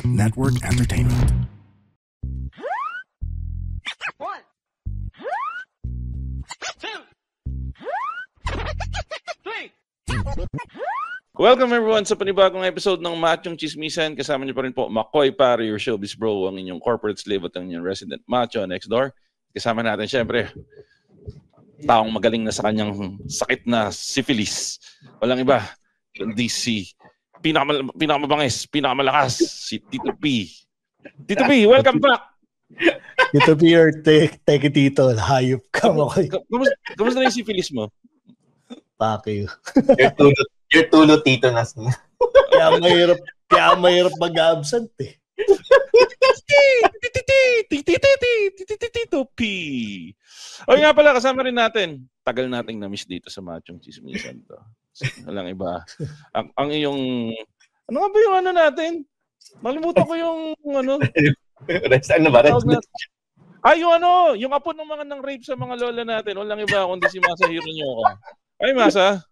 Network Entertainment. One, two, three. Welcome everyone sa panibagong episode ng Machong Chismisan. Kasama niyo pa rin po McCoy Pare, your showbiz bro, ang inyong corporate slave at ang inyong resident macho next door. Kasama natin syempre taong magaling na sa kanyang sakit na syphilis. Walang iba kundi si pinakamabangis, pinakamalakas, si Tito P. Tito P, welcome back! Tito P, or take it dito. Hayop ka mo. Kamusta na yung syphilis mo? Fuck you. You're tulot Tito Nas. Kaya mahirap mag-absent eh. Tito P. O nga pala, kasama rin natin. Tagal nating na-miss dito sa Machong Chismisan to. Walang iba. Ang iyong... Ano nga ba yung ano natin? Malimutan ko yung ano. Ano ba? Yung ano, yung apo ng mga nang rape sa mga lola natin. Walang iba kundi si Masa Hironyoka. Ay, Masa.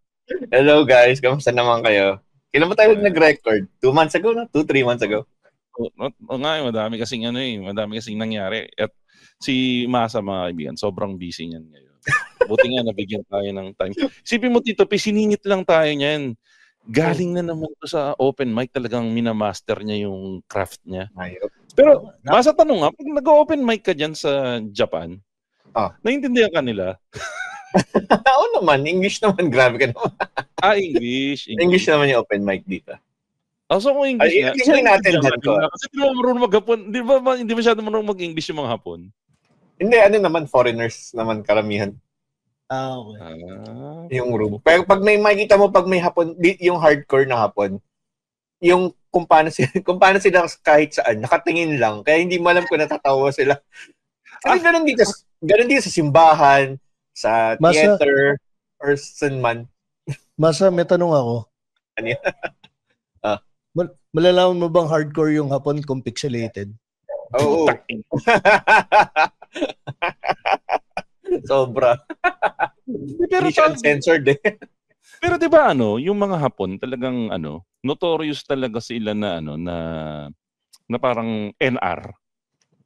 Hello guys, kamusta naman kayo? Kailan ba tayo nag-record? 2 months ago, no? 2-3 months ago? O nga, madami kasing madami kasing nangyari. At si Masa, mga kaibigan, sobrang busy niyan ngayon. Buti nga, nabigyan tayo ng time. Isipin mo, Tito P, siningit lang tayo niyan. Galing na naman to sa open mic, talagang minamaster niya yung craft niya. Pero, Masa, tanong nga, pag nag-open mic ka dyan sa Japan, naiintindihan ka nila? Oo naman, English naman, grabe ka naman. English. English naman yung open mic dito. So kung English nga. English natin dyan ko. Kasi di ba marunong mag-Hapon? Hindi masyado marunong mag-English yung mga Hapon? Hindi, ano naman, foreigners naman karamihan. Okay. Yung room. Pero pag may makikita mo, pag may Hapon, yung hardcore na Hapon, yung kung paano sila kahit saan, nakatingin lang. Kaya hindi mo alam kung natatawa sila. Kasi ganun dito sa simbahan, sa theater, or saan man. Masa, may tanong ako. Ano yan? Malalaman mo bang hardcore yung Hapon kung pixelated? Oo. Sobra. Pero censored eh. Pero 'di ba yung mga Hapon talagang notorious talaga sila na na parang NR.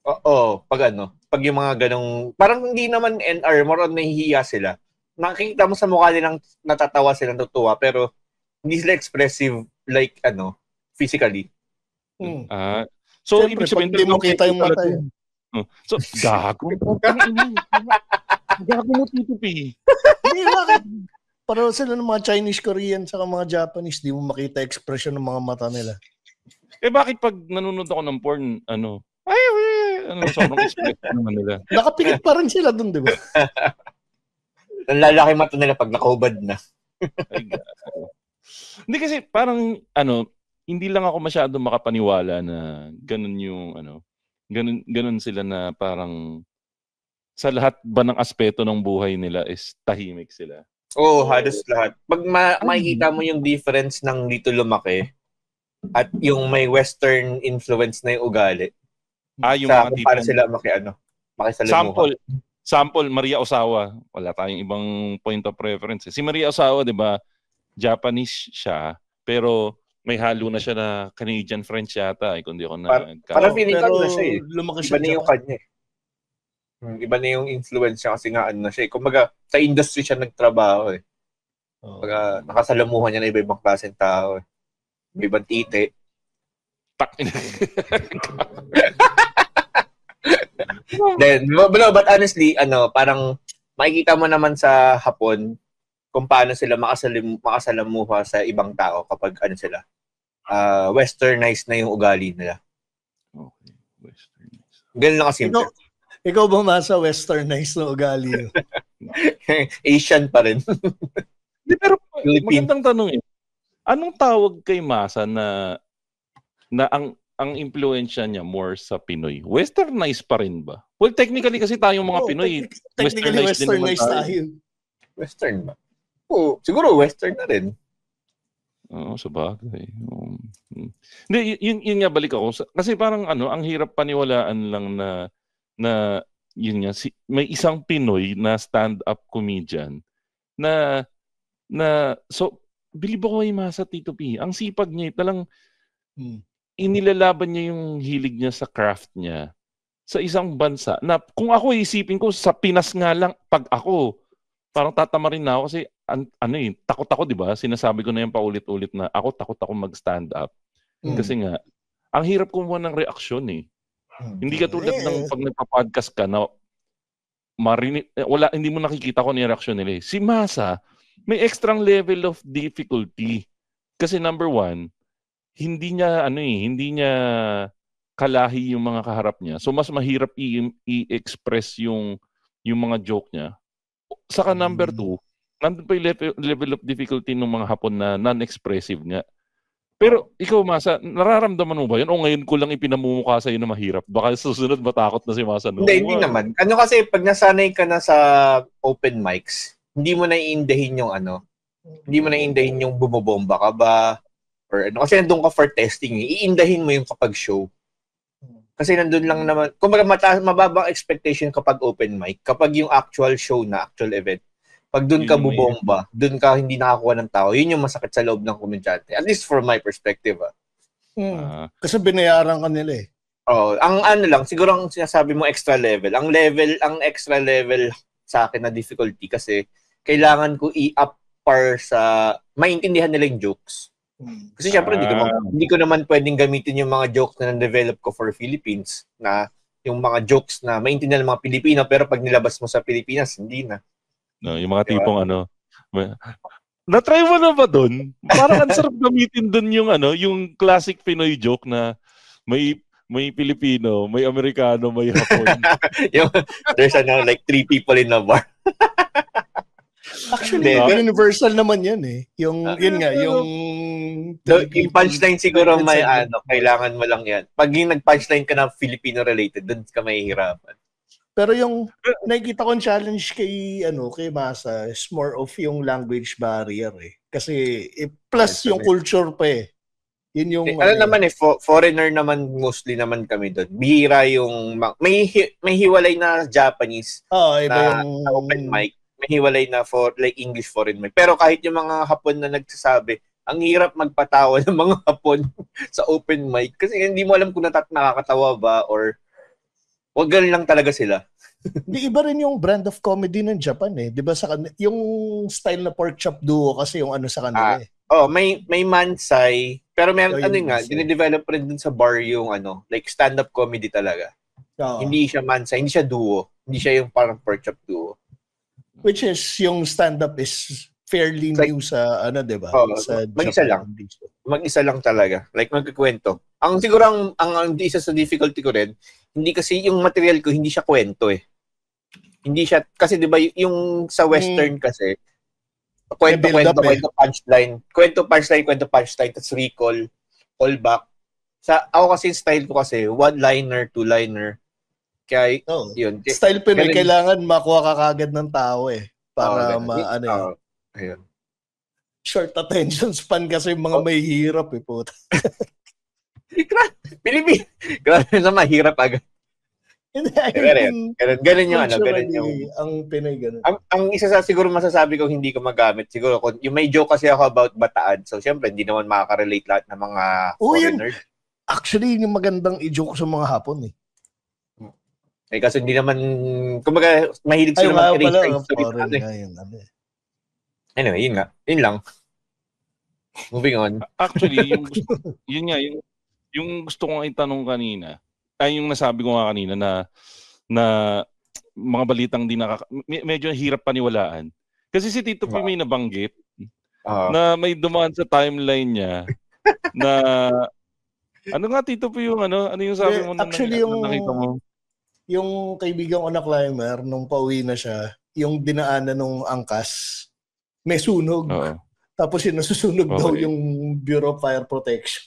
Oo, pag yung mga ganong parang hindi naman NR, more on nahihiya sila. Nakikita mo sa mukha nilang natatawa silang tutuwa pero hindi sila expressive like physically. So siyempre, ibig sabihin hindi mo kita yung mata yun. So gago. Gago mo, Tito P. Hindi, bakit? Pareho sila ng mga Chinese, Korean, saka mga Japanese, di mo makita expression ng mga mata nila. Bakit pag nanonood ako ng porn, sobrang expression naman nila. Nakapikit pa rin sila dun, di ba? Ang lalaki mata nila pag nakahubad na. Hindi kasi parang hindi lang ako masyado makapaniwala na ganun yung ganun sila na parang sa lahat ba ng aspeto ng buhay nila is tahimik sila. Oo, halos lahat. Pag makikita mo yung difference ng dito lumaki at yung may western influence na yung ugali. Yung mga tipong para sila makisalamuha. Sample Maria Ozawa. Wala tayong ibang point of reference. Si Maria Ozawa, 'di ba? Japanese siya, pero may halo na siya na Canadian French yata kundi ako na. Parang feeling ko na siya eh. Lumaki siya. Iba na yung kanya eh. Iba na yung influence siya kasi nga na siya eh. Kumbaga, sa industry siya nagtrabaho eh. Kumbaga, nakasalamuhan niya na iba-ibang klaseng tao eh. Iba-ibang tite. Then, but honestly, parang makikita mo naman sa Hapon kung paano sila makasalamuha sa ibang tao kapag sila. Westernized na yung ugali nila. Okay, westernized. Ganun lang kasimple. Ikaw ba Masa westernized na ugali? Asian pa rin. Pero magandang tanong anong tawag kay Masa na ang impluwensya niya more sa Pinoy? Westernized pa rin ba? Well, technically kasi tayong mga Pinoy, westernized din naman tayo. Western ba? Oo, siguro western na rin. Oo, sabagay. Hindi, yun nga balik ako. Kasi parang ang hirap paniwalaan lang na yun nga, may isang Pinoy na stand-up comedian na so, believe ako kay Masa, Tito P. Ang sipag niya, talang inilalaban niya yung hilig niya sa craft niya sa isang bansa na kung ako isipin ko sa Pinas nga lang, pag ako, parang tatama rin na ako kasi takot ako, di ba? Sinasabi ko na yan paulit-ulit na takot ako mag-stand up. Kasi nga, ang hirap kumuha ng reaksyon eh. Hindi katulad ng pag nagpa-podcast ka na hindi mo nakikita kung ano yung reaksyon nila eh. Si Masa, may extra level of difficulty. Kasi number one, hindi niya kalahi yung mga kaharap niya. So mas mahirap i-express yung mga joke niya. Saka number two, nandun pa yung level of difficulty ng mga Hapon na non-expressive nga. Pero ikaw, Masa, nararamdaman mo ba yun? O ngayon ko lang ipinamumukha sa'yo na mahirap? Baka susunod matakot na si Masa. No? Hindi naman. Ano kasi, pag nasanay ka na sa open mics, hindi mo na iindahin yung hindi mo na iindahin yung bumobomba ka ba? Or kasi nandun ka for testing. Iindahin mo yung kapag show. Kasi nandun lang naman, kumbaga mababang expectation kapag open mic, kapag yung actual show na, actual event. Pag doon ka bubomba, doon ka hindi nakakuha ng tao, yun yung masakit sa loob ng komedyante. At least from my perspective. Kasi binayaran ka nila eh. Ang lang, siguro ang sinasabi mo extra level. Ang extra level sa akin na difficulty kasi kailangan ko i-up par sa maintindihan nila yung jokes. Kasi syempre hindi ko naman pwedeng gamitin yung mga jokes na na-develop ko for Philippines na yung mga jokes na maintindihan ng mga Pilipino pero pag nilabas mo sa Pilipinas, hindi na. No, yung mga tipong na-try mo na ba doon? Parang ang sarap gamitin doon yung classic Pinoy joke na may Pilipino, may Amerikano, may Hapon. There's like 3 people in a bar. Actually, universal naman yan eh. Yung punchline siguro may kailangan mo lang yan. Pag yung nag-punchline ka na Filipino related, doon ka mahihirapan. Pero yung nakikita kong challenge kay Masa is more of yung language barrier eh. Kasi plus yung culture pa eh. Yun yung naman foreigner naman mostly naman kami doon. Bihira yung may hiwalay na Japanese iba na open mic. May hiwalay na for like English foreign mic. Pero kahit yung mga Hapon na nagsasabi, ang hirap magpatawa ng mga Hapon sa open mic kasi hindi mo alam kung nakakatawa ba or wag lang talaga sila. Di iba rin yung brand of comedy ng Japan eh. 'Di ba yung style na pork chop duo kasi yung sa kanila eh. May Mansai, pero may dine-develop rin dun sa bar yung like stand-up comedy talaga. Hindi siya Mansai, hindi siya duo. Hindi siya yung parang pork chop duo. Which is yung stand-up is fairly new sa 'di ba? Sa mag-isa lang. Mag-isa lang talaga. Like magkukwento. Ang siguro ang isa sa difficulty ko rin, hindi kasi yung material ko hindi siya kwento eh. Hindi siya kasi 'di ba yung sa western kasi kwento punchline tapos recall, callback. Sa ako kasi style ko kasi one-liner, two-liner. Kaya yun. Style Pinoy kailangan makuha ka kagad ng tao eh para ayun. Short attention span kasi yung mga may hirap eh puta. Pilipino. Grabe na mahirap agad. Ganun yung ang Pinoy ganun. Ang isa sa siguro masasabi ko hindi ko magamit siguro kung yung may joke kasi ako about Bataan. So syempre hindi naman makaka-relate lahat ng mga foreigners. Actually yung magandang i-joke sa mga Hapon eh. Kasi hindi naman kumbaga mahilig sila mag-erase story. Anyway, yun lang. Moving on. Actually, yung gusto kong itanong kanina, yung nasabi ko nga kanina na mga balitang medyo hirap paniwalaan. Kasi si Tito P may nabanggit na may dumaan sa timeline niya na nga Tito P yung ano yung sabi mo actually nakita mo? Yung kaibigan ko na climber nung pauwi na siya, yung dinaanan nung angkas, may sunog. Tapos nasusunog daw yung Bureau of Fire Protection.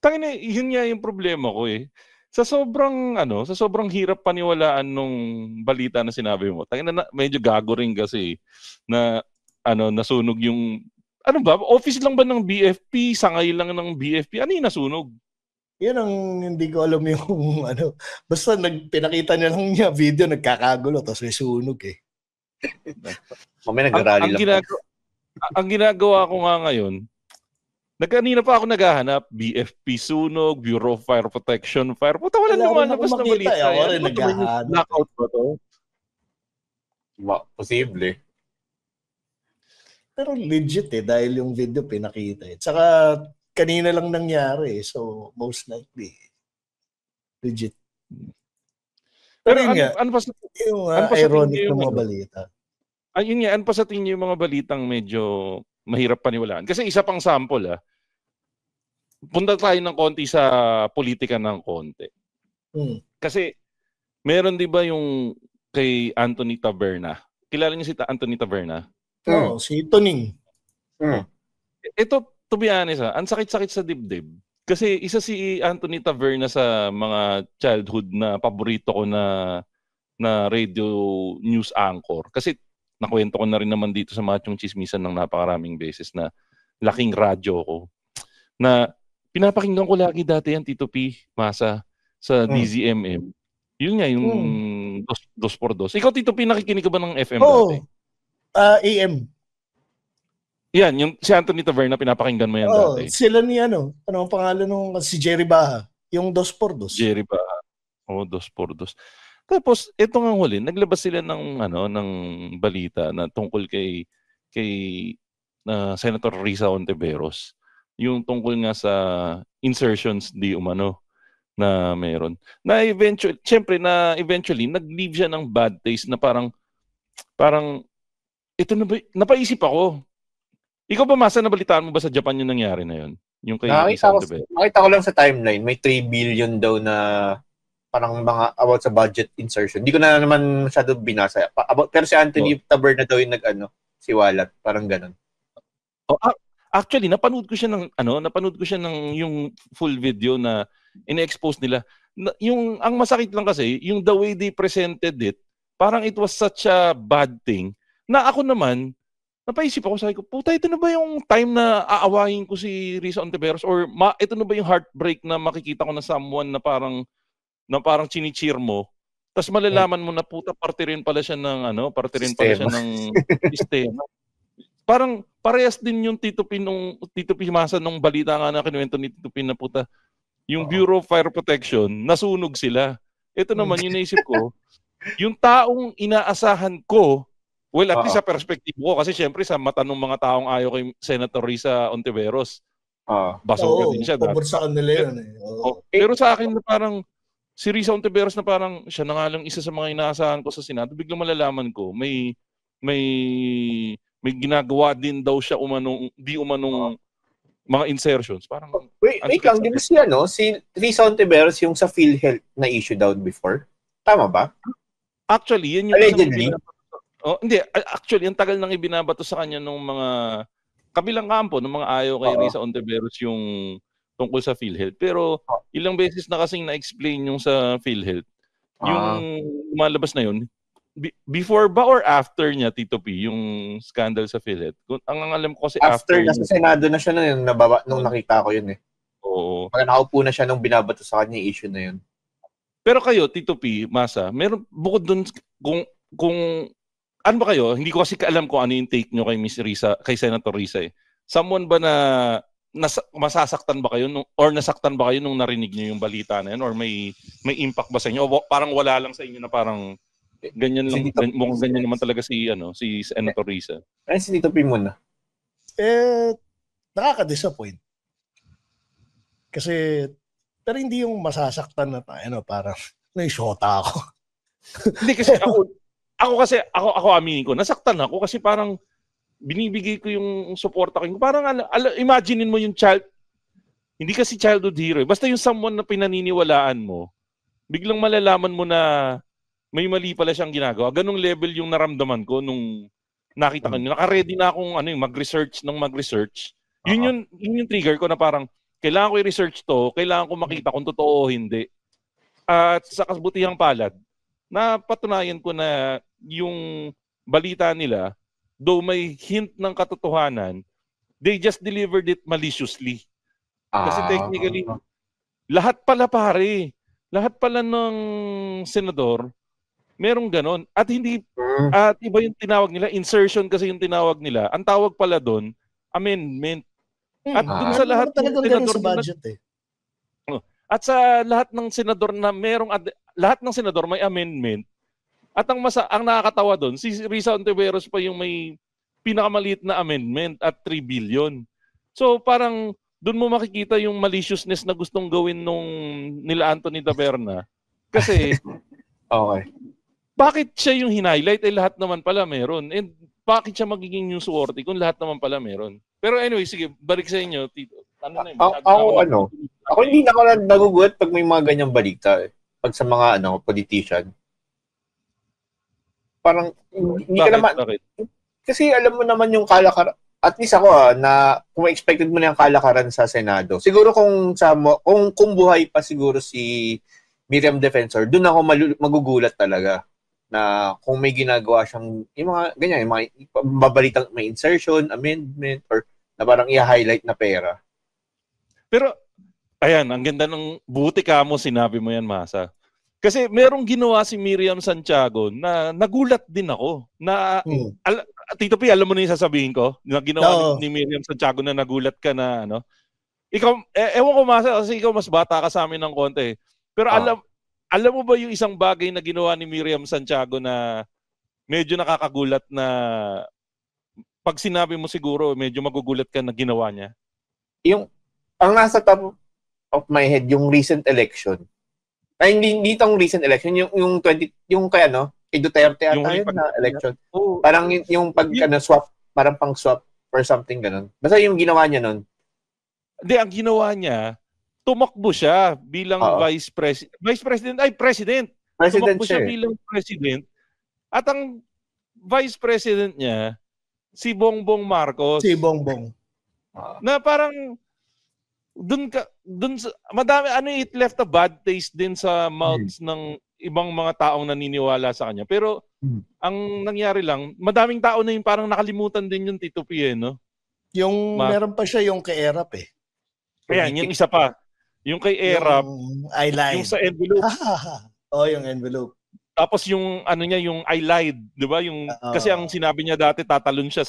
Tangina, yun nga yung problema ko eh. Sa sobrang hirap paniwalaan nung balita na sinabi mo. Tangina, medyo gago rin kasi na nasunog yung office lang ba ng BFP, sangay lang ng BFP. Ano yung nasunog? Yan ang hindi ko alam yung basta pinakita niya lang niya video, nagkakagulo tapos may sunog eh. Mamaya nagrally lang. Ang ginagawa ko nga ngayon, Kanina pa ako naghahanap, BFP sunog, Bureau of Fire Protection, fire. Puta, wala lumalabas na balita. Ako rin naghahanap. Blackout ba to? Posible. Pero legit dahil yung video pinakita. Tsaka kanina lang nangyari. So, most likely, legit. Pero yun nga, ano pa sa, yung ironic ng mga balita. Ayun nga, ano pa sa tingin yung mga balitang medyo mahirap paniwalaan? Kasi isa pang sample, punta tayo ng konti sa politika ng konti. Kasi meron di ba yung kay Anthony Taberna? Kilala niyo si Anthony Taberna? Oo, si Tuning. Ito, to be honest, ang sakit-sakit sa dibdib. Kasi isa si Anthony Taberna sa mga childhood na paborito ko na radio news anchor. Kasi nakwento ko na rin naman dito sa Machong Chismisan ng napakaraming beses na laking radyo ko. Na pinapakinggan ko lagi dati yan, Tito P, Masa, sa DZMM. Yun nga, yung 2x2. Ikaw, Tito P, nakikinig ka ba ng FM dati? AM. Yan, yung si Anthony Taberna, pinapakinggan mo yan dati. Sila ni ano ang pangalan nung si Jerry Baha, yung 2x2. Jerry Baha. 2x2. Tapos ito nga huli, naglabas sila ng ng balita na tungkol kay Senator Risa Ontiveros. Yung tungkol nga sa insertions di umano na meron. Na eventually nag-leave siya ng bad taste na parang ito na ba, napaisip ako. Ikaw ba, Masa, nabalitaan mo ba sa Japan yung nangyari na yun? Yung kay Risa Ontiveros? Nakita ko lang sa timeline, may 3 billion daw na parang mga about sa budget insertion. Hindi ko na naman masyado binasa. Pero si Anthony Taberna daw yung siwalat, parang ganun. Actually, napanood ko siya ng yung full video na ina-expose nila. Ang masakit lang kasi, yung the way they presented it, parang it was such a bad thing na ako naman, napaisip ako, sabi ko, puta, ito na ba yung time na aawahin ko si Risa Ontiveros? Or ito na ba yung heartbreak na makikita ko na someone na parang chinicheer mo, tapos malalaman mo na puta parte rin pala siya ng sistema. Parang parehas din yung Tito P Masa nung balita nga na kinuwento ni Tito P na puta, yung Bureau of Fire Protection, nasunog sila. Ito naman yung naisip ko, yung taong inaasahan ko, well, at least sa perspective ko, kasi syempre sa mata ng mga taong ayaw kay Senator Risa Ontiveros, basura din siya. Sa kanila yun pero sa akin na parang si Risa Ontiveros na parang siya na nga lang isa sa mga inaasahan ko sa Senado, biglang malalaman ko may ginagawa din daw siya umanong mga insertions. Parang wait lang, di ba si Risa Ontiveros yung sa PhilHealth na issue daw before? Tama ba? Actually, yan yung allegedly. Hindi, actually ang tagal nang ibinabato sa kanya ng mga kabilang kampo ng mga ayaw kay Risa Ontiveros yung tungkol sa PhilHealth. Pero ilang beses na kasing na-explain yung sa PhilHealth. Yung lumalabas na yun, before ba or after niya, Tito P, yung scandal sa PhilHealth? Ang alam ko kasi after nasa Senado na siya nung nakita ko yun Oo. Pag nakaupo na siya nung binabato sa kanya yung issue na yun. Pero kayo, Tito P, Masa, meron bukod dun kung ano ba kayo? Hindi ko kasi alam kung ano yung take nyo kay Miss Risa, kay Senator Risa Someone ba na masasaktan ba kayo or nasaktan ba kayo nung narinig niyo yung balita na yan, or may impact ba sa inyo, o parang wala lang sa inyo na parang ganyan lang, mukhang ganyan naman talaga si Senator Risa? Ay, si Tito P muna. Nakaka-disappoint. Kasi pero hindi yung masasaktan na parang shota ako. Hindi kasi ako aminin ko, nasaktan ako kasi parang binibigay ko yung suporta ko. Parang imaginein mo yung hindi kasi childhood hero. Basta yung someone na pinaniniwalaan mo, biglang malalaman mo na may mali pala siyang ginagawa. Ganong level yung naramdaman ko nung nakita ko. Naka-ready na akong mag-research. Yun yung trigger ko na parang kailangan ko i-research to, kailangan ko makita kung totoo o hindi. At sa kabutihang palad, napatunayan ko na yung balita nila, though may hint ng katotohanan, they just delivered it maliciously. Kasi technically, lahat pala ng senador, merong ganon. At iba yung tinawag nila, insertion kasi yung tinawag nila. Ang tawag pala doon, amendment. At dun sa lahat ng senador sa budget at sa lahat ng senador na lahat ng senador may amendment. At ang nakakatawa doon, si Risa Ontiveros pa yung may pinakamaliit na amendment at 3 billion. So parang doon mo makikita yung maliciousness na gustong gawin nung nila Anthony Taberna. Kasi okay. Bakit siya yung highlight? Lahat naman pala meron. And bakit siya magiging yung suwerte kung lahat naman pala meron? Pero anyway, sige, balik sa inyo, Tito. Ako hindi na ako nagugulat pag may mga ganyang balita. Pag sa mga politician. Parang hindi ka naman. Bakit? Kasi alam mo naman yung kalakaran. At least ako na kung expected mo na yung kalakaran sa Senado. Siguro kung buhay pa siguro si Miriam Defensor, doon ako magugulat talaga na kung may ginagawa siyang yung mga ganyan, yung mga babalitang may insertion, amendment, or na parang i-highlight na pera. Pero, ayan, ang ganda ng buti ka mo, sinabi mo yan, Masa. Kasi merong ginawa si Miriam Santiago na nagulat din ako. Na, Tito P, alam mo na yung sasabihin ko? Na ginawa ni Miriam Santiago na nagulat ka na, Ikaw, ewan ko, Masa, kasi ikaw mas bata ka sa amin ng konti. Pero alam mo ba yung isang bagay na ginawa ni Miriam Santiago na medyo nakakagulat na pag sinabi mo siguro, medyo magugulat ka na ginawa niya? Ang nasa top of my head, yung recent election. Ay, hindi itong recent election, yung kay Duterte ata yun na election. Parang yung swap, parang pang swap or something ganun. Basta yung ginawa niya nun. Hindi, ang ginawa niya, tumakbo siya bilang president. Tumakbo siya bilang president. At ang vice president niya, si Bongbong Marcos. Si Bongbong. Na parang madami it left a bad taste din sa mouths ng ibang mga taong naniniwala sa kanya. Pero ang nangyari lang, madaming tao na yung parang nakalimutan din yung Tito P, no? Yung meron pa siya yung kay Erap Kaya yung isa pa, yung kay Erap, yung sa envelope. Yung envelope. Tapos yung yung I lied, 'di ba? Yung kasi ang sinabi niya dati tatalon siya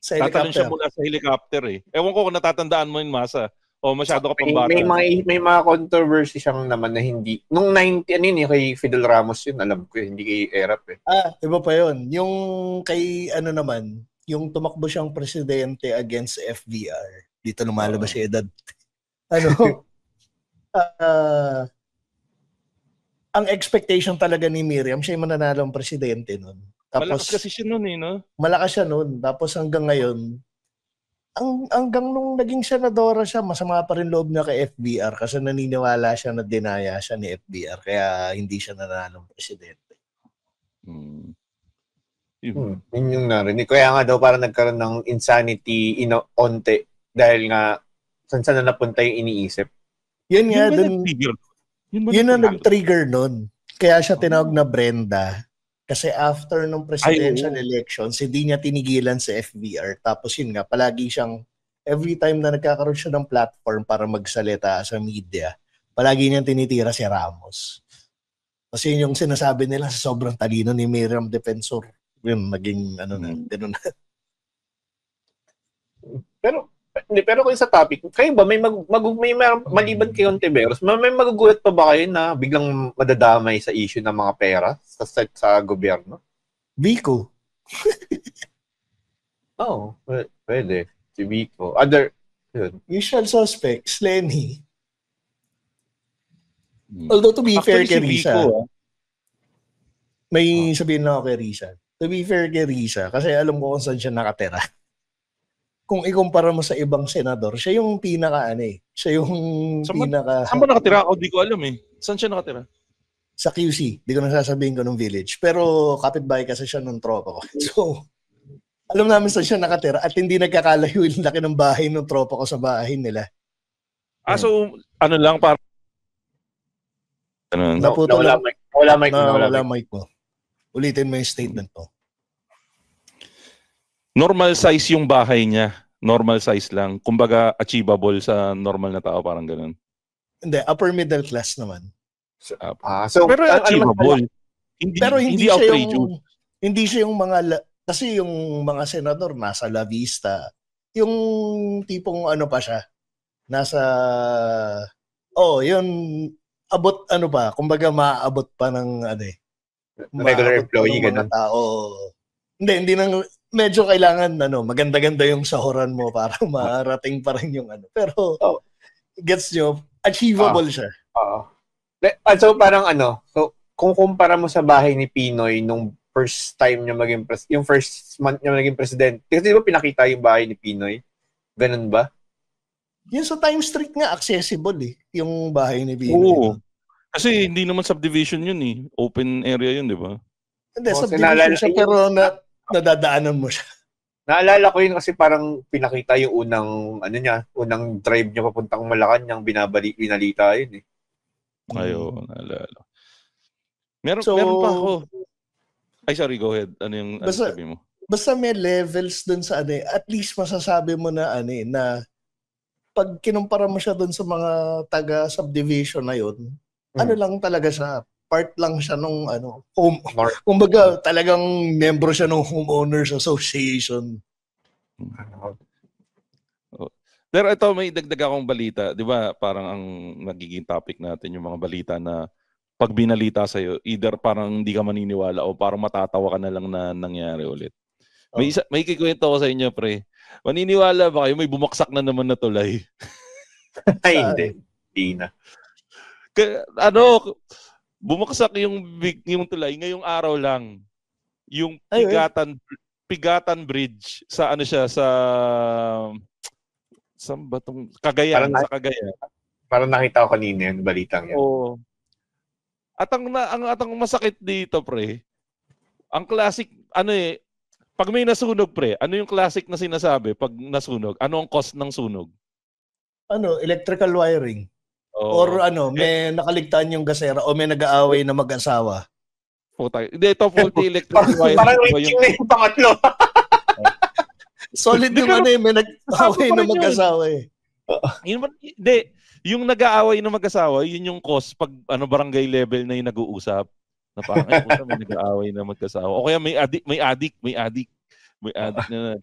tatalon siya mula sa helicopter Ewan ko kung natatandaan mo yun, Masa. O masyado ka pang bata. May mga controversy siyang naman na hindi. Nung 90 kay Fidel Ramos yun, alam ko hindi kay Erap iba pa yun. Yung kay naman, yung tumakbo siyang presidente against FVR. Dito lumalabas si edad. Ang expectation talaga ni Miriam, siya yung mananalong presidente nun. Tapos, malakas kasi siya nun no? Malakas siya nun. Tapos hanggang ngayon, hanggang nung naging senadora siya, masama pa rin loob niya kay FBR kasi naniniwala siya na dinaya siya ni FBR kaya hindi siya nananalong presidente. Yun yung narinig. Kaya nga daw parang nagkaroon ng insanity onte dahil nga saan na napunta yung iniisip. Yun nga, yun ang nag-trigger nun. Kaya siya tinawag na Brenda. Kasi after nung presidential elections, hindi niya tinigilan sa FBR. Tapos yun nga, palagi siyang, every time na nagkakaroon siya ng platform para magsalita sa media, palagi niyang tinitira si Ramos. Kasi yun yung sinasabi nila sa sobrang talino ni Miriam Defensor. Yun, naging ganun na. Pero kung sa topic, kayo ba may maliban kay Ontiveros, may magugulat pa ba kayo na biglang madadamay sa issue ng mga pera sa gobyerno? Vico. Pwede. Si Vico. Usual suspects, Lenny. Although to be fair kay Risa, may sabihin lang ako kay Risa. To be fair kay Risa, kasi alam ko kung saan siya nakatira. Kung ikumpara mo sa ibang senador, siya yung siya yung pinaka... Saan ba nakatira? Di ko alam Saan siya nakatira? Sa QC. Di ko nasasabihin ko nung village. Pero kapitbahay kasi siya nung tropa ko. So, alam namin saan siya nakatira at hindi nagkakalayo yung laki ng bahay ng tropa ko sa bahay nila. So, lang para... Nawala mic mo. Ulitin mo yung statement mo. Normal size yung bahay niya. Normal size lang. Kumbaga, achievable sa normal na tao. Parang ganun. Hindi. Upper middle class naman. Pero achievable. Hindi outrageous. Hindi siya yung mga... Kasi yung mga senador nasa La Vista. yung tipong ano pa siya, nasa, yun, abot ano pa, kumbaga maaabot pa ng ano eh. Regular employee, ganun. Tao. Hindi nang, medyo kailangan, maganda-ganda yung sahuran mo para marating pa rin yung ano. Pero, gets nyo, achievable siya. So, parang so, kung kumpara mo sa bahay ni Pinoy nung first time niya maging yung first month niya maging president, kasi di ba pinakita yung bahay ni Pinoy? Ganun ba? Yung sa Time Street nga, accessible yung bahay ni Pinoy. Oo. Kasi hindi naman subdivision yun Open area yun, di ba? Hindi, subdivision siya, pero nadadaanan mo siya. Naalala ko yun kasi parang pinakita yung unang drive niya papuntang Malacanang, binalita yun Ayo, naalala. Meron pa ako. Ay, sorry, go ahead. Ano yung sabi mo? Basta may levels dun sa at least masasabi mo na na pag kinumpara mo siya dun sa mga taga-subdivision na yun, ano lang talaga siya, part lang siya nung home. Kumbaga, talagang membro siya ng Homeowners Association. Pero ito, may dagdag akong balita. Di ba, parang ang nagiging topic natin yung mga balita na pag binalita sa'yo, either parang hindi ka maniniwala o parang matatawa ka na lang na nangyari ulit. May kikwento ko sa inyo, pre. Maniniwala ba kayo may bumaksak na naman na tulay? Ay, hindi. Hindi na. Bumaksak yung tulay ngayong araw lang. Yung Pigatan Bridge sa saan ba tong Cagayan, sa Cagayan. Parang nakita ko kanina yung balitang yan. Oo. At ang masakit dito, pre, ang classic, pag may nasunog, pre, ano yung classic na sinasabi pag nasunog? Ano ang cause ng sunog? Electrical wiring. Or may nakaligtaan yung gasera o may nag-aaway na mag-asawa. Hindi, ito faulty electrical wiring. Parang reaching na yung pangatlo. Solid yung may nag-aaway na mag-asawa Hindi. Yung nag-aaway na mag-asawa, yun yung cause pag barangay level na yung nag-uusap. Na parang may nag-aaway na mag-asawa. O kaya may addict na.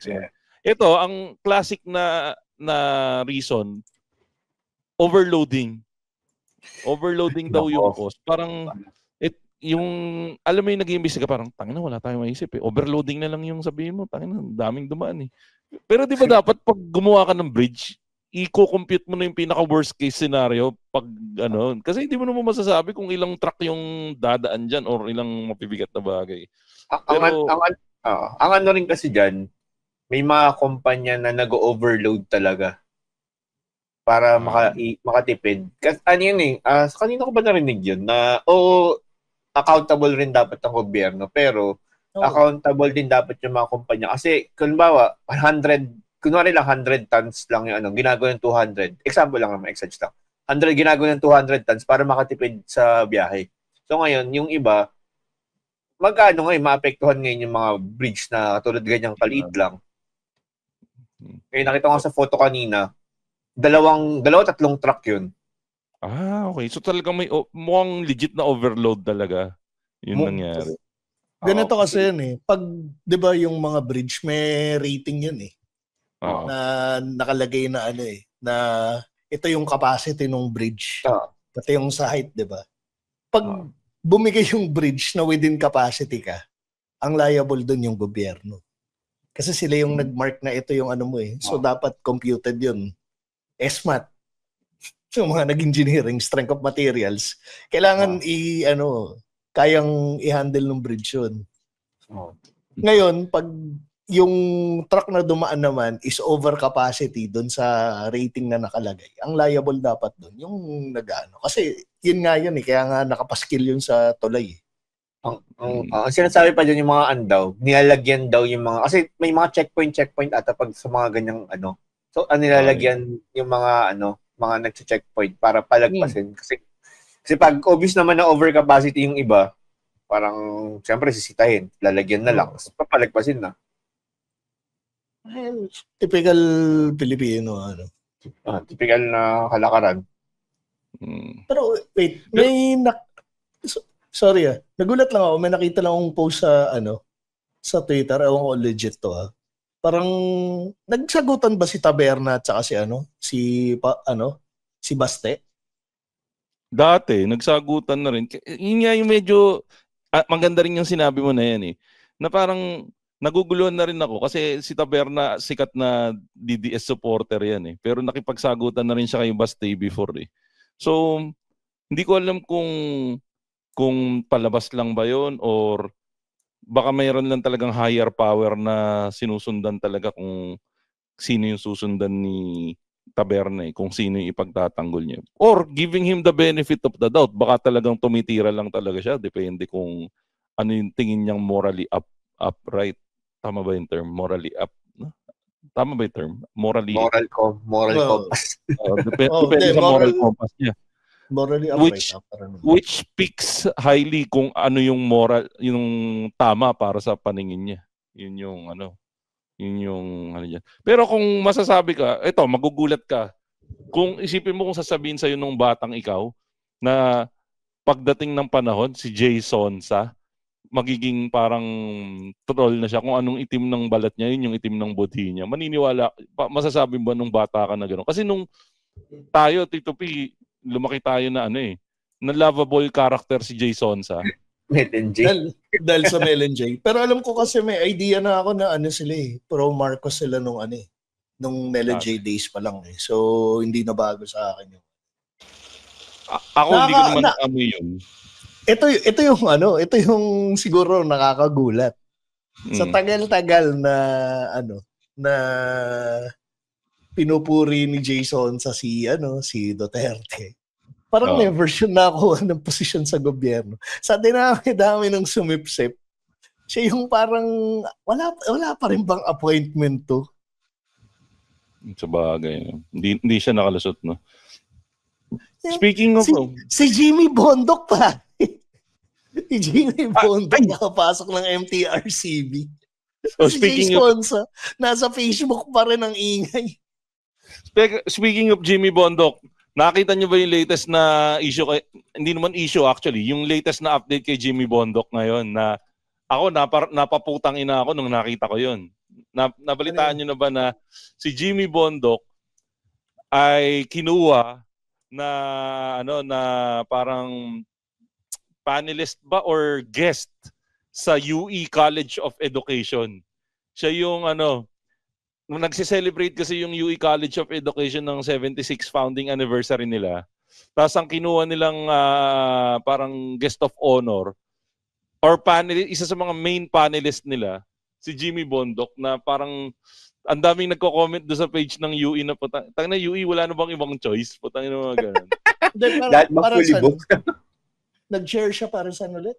Ito, ang classic na reason, overloading. Overloading daw yung cause. Parang, alam mo yung nag-iimbis ka, parang, tangina, wala tayong maisip Overloading na lang yung sabihin mo, tangina, daming dumaan Pero di ba dapat pag gumawa ka ng bridge, i-compute mo na yung pinaka-worst case scenario pag kasi hindi mo naman masasabi kung ilang truck yung dadaan dyan or ilang mapibigat na bagay. Ang rin kasi dyan, may mga kumpanya na nag-overload talaga para makatipid. Kasi kanina ko ba narinig yun na accountable rin dapat ang gobyerno pero accountable din dapat yung mga kumpanya. Kasi kunbawa, 100 tons lang yung ginagawa ng 200. Example lang naman, exage lang. 100 ginagawa ng 200 tons para makatipid sa biyahe. So ngayon, yung iba, maapektuhan ngayon yung mga bridge na tulad ganyang kaliit lang. Kaya nakita ko sa photo kanina, tatlong truck yun. Okay. So talagang mukhang legit na overload talaga. Yun nangyari. Ganito kasi yun Pag, di ba yung mga bridge, may rating yun na nakalagay na na ito yung capacity ng bridge. Pati yung sa height, di ba? Pag bumigay yung bridge na within capacity ka, ang liable dun yung gobyerno. Kasi sila yung nag-mark na ito yung So dapat computed yun. SMAT. So mga nag-engineering, strength of materials, kailangan kayang i-handle ng bridge yun. Ngayon, pag yung truck na dumaan naman is over capacity doon sa rating na nakalagay, ang liable dapat doon yung kasi yun nga yun kaya nga nakapaskil yun sa tulay. Ang sinasabi pa dyan yung mga andaw, nilalagyan daw yung mga, kasi may mga checkpoint ata pag sa mga ganyang so nilalagyan yung mga mga nagche-checkpoint para palagpasin kasi pag obvious naman na overcapacity yung iba, parang siyempre sisitahin, lalagyan na lang, papalagpasin na. Typical Pilipino typical na kalakaran. Pero wait, sorry nagulat lang ako, may nakita lang akong post sa sa Twitter, ewan ko legit to Parang nagsagutan ba si Taberna at saka si Baste? Dati, nagsagutan na rin. Yun nga yung medyo, maganda rin yung sinabi mo na yan eh. Na parang naguguluhan na rin ako kasi si Taberna sikat na DDS supporter yan eh. Pero nakipagsagutan na rin siya kay Baste before eh. So, hindi ko alam kung palabas lang ba yun or baka mayroon lang talagang higher power na sinusundan talaga kung sino yung susundan ni Taberna eh, kung sino yung ipagtatanggol niya. Or giving him the benefit of the doubt, baka talagang tumitira lang talaga siya, depende kung ano yung tingin niyang morally upright. Tama ba yung term? Morally up? Tama ba yung term? Moral compass. Depende sa moral compass niya. Morally upright. Which speaks highly kung ano yung moral, yung tama para sa paningin niya. Yun yung ano niya. Pero kung masasabi ka, ito, magugulat ka. Kung isipin mo kung sasabihin sa'yo nung batang ikaw na pagdating ng panahon, si Jay Sonsa, magiging parang troll na siya. Kung anong itim ng balat niya, yun yung itim ng budhi niya. Maniniwala, masasabi ba nung bata ka na gano'n? Kasi nung tayo, Tito P, lumaki tayo na na lovable character si Jay Sonsa. Mel and J. Dahil sa Mel and J. Pero alam ko kasi may idea na ako na sila pro Marcos sila nung nung Mel and J days pa lang eh. So hindi na bago sa akin yun. Ako hindi ko naman amoy yun. Ito yung siguro nakakagulat. Sa tagal-tagal na na pinupuri ni Jason sa si Duterte. Parang never siya nakuha ng posisyon sa gobyerno. Sa dinami-dami ng sumipsip, siya yung parang wala pa rin bang appointment to? Sa bagay. Hindi siya nakalusot, no? Speaking of... Si Jimmy Bondoc pa. Si Jimmy Bondoc nakapasok ng MTRCB. So, speaking of... nasa Facebook pa rin ang ingay. Speaking of Jimmy Bondoc, nakita niyo ba yung latest na issue? Hindi naman issue actually. Yung latest na update kay Jimmy Bondoc ngayon na ako napaputang ina ako nung nakita ko yun. Nabalitaan niyo na ba na si Jimmy Bondoc ay kinuha na na parang panelist ba or guest sa UE College of Education. Siya yung nagse-celebrate kasi yung UE College of Education ng 76 founding anniversary nila. Tapos ang kinuha nilang parang guest of honor or panelist, isa sa mga main panelist nila, si Jimmy Bondoc na parang ang daming nagko-comment doon sa page ng UE na tang na UE, wala na bang ibang choice? Putang na mga ganun. para nag-share siya para saan ulit?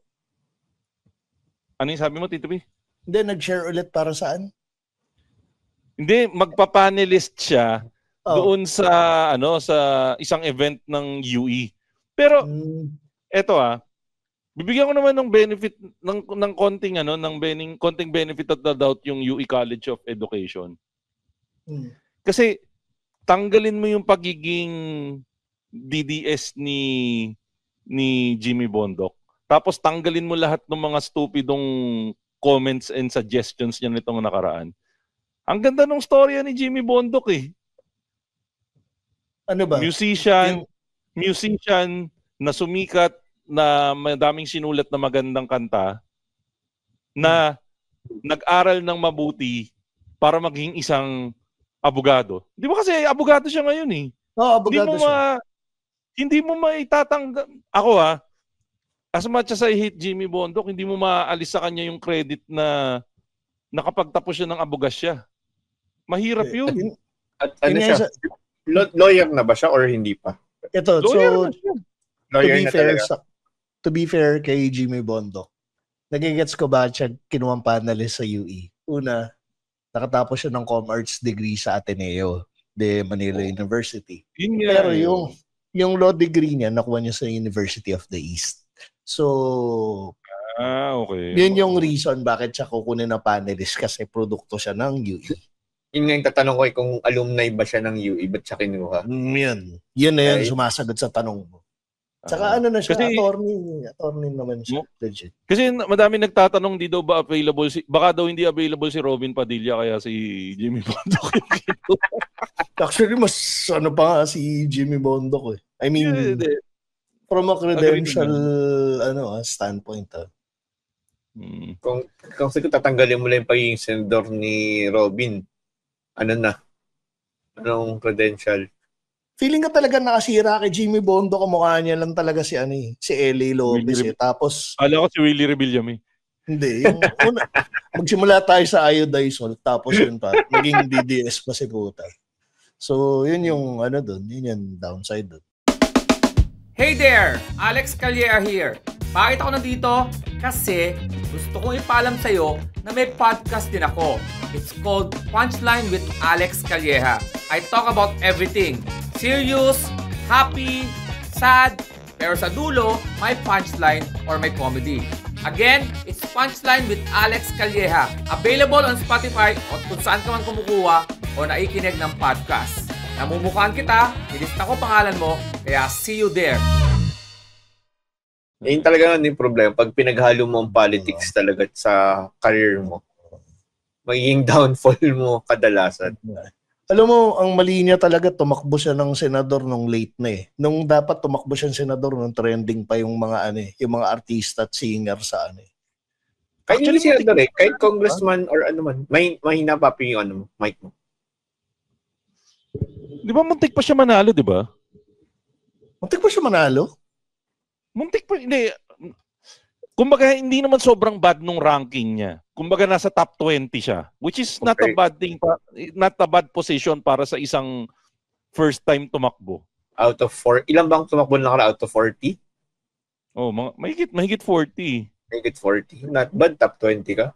Ano yung sabi mo, Tito B? Hindi, nag-share ulit para saan? Hindi, magpa-panelist siya doon sa sa isang event ng UE. Pero eto bibigyan ko naman ng benefit ng konting konting benefit of the doubt yung UE College of Education. Kasi tanggalin mo yung pagiging DDS ni Jimmy Bondoc. Tapos tanggalin mo lahat ng mga stupidong comments and suggestions niya nitong nakaraan. Ang ganda ng storya ni Jimmy Bondoc eh. Ano ba? Musician na sumikat, na madaming sinulat na magandang kanta, na nag-aral ng mabuti para maging isang abogado. Di ba kasi abogado siya ngayon eh? Oo, abogado siya. Hindi mo maitatanggap. Ako as much as I hate Jimmy Bondoc, hindi mo maaalis sa kanya yung credit na nakapagtapos siya ng abogasya. Mahirap yun. At siya? Lawyer na ba siya or hindi pa? Ito, lawyer na to be fair kay Jimmy Bondoc, nagigets ko ba siya kinuwang panelist sa UE? Una, nakatapos siya ng Com-Arts degree sa Ateneo de Manila University. Pero yung law degree niya, nakuha niya sa University of the East. So, okay. Yun yung reason bakit siya kukunin na panelist kasi produkto siya ng UE. Yun nga yung tatanong ko kung alumni ba siya ng UE, ba't siya kinuha? Yun na yun, sumasagot sa tanong mo. Tsaka ano na siya, attorney naman siya. Legit. Kasi madami nagtatanong di daw ba available baka daw hindi available si Robin Padilla kaya si Jimmy Bondoc. Actually, mas ano pa nga si Jimmy Bondoc eh. I mean, from a credential standpoint. Kung tatanggalin mo lang yung pagiging senador ni Robin, anong credential? Feeling ka talaga nakasira kay Jimmy Bondoc, kamukha niya lang talaga si L.A. Lopez Tapos ala ko si Willie Rebillame. Hindi, yung una, magsimula tayo sa iodizol, tapos yun pa, maging DDS pa si puta. So, yun yung doon, yun yung downside doon. Hey there! Alex Calleja here. Bakit ako nandito? Kasi gusto kong ipaalam sa'yo na may podcast din ako. It's called Punchline with Alex Calleja. I talk about everything. Serious, happy, sad, pero sa dulo, may punchline or may comedy. Again, it's Punchline with Alex Calleja. Available on Spotify o kung saan ka man kumukuha o naikinig ng podcast. Namumukhaan kita, nilista ko pangalan mo, kaya see you there. Yun talaga yung problema. Pag pinaghalo mo ang politics talaga sa career mo, magiging downfall mo kadalasan. Alam mo, ang mali niya talaga, tumakbo siya ng senador nung late na eh. Nung dapat tumakbo siya ng senador, nung trending pa yung mga yung mga artista at singer sa Kahit hindi senador kahit congressman or man, mahina pa yung mic mo. Di ba muntik pa siya manalo, di ba? Muntik pa siya manalo? Muntik pa, hindi. Kumbaga, hindi naman sobrang bad nung ranking niya. Kumbaga, nasa top 20 siya. Which is not a bad thing, not a bad position para sa isang first time tumakbo. Out of 4, ilan bang tumakbo na out of 40? Oh, mahigit 40. Mahigit 40. Not bad, top 20 ka.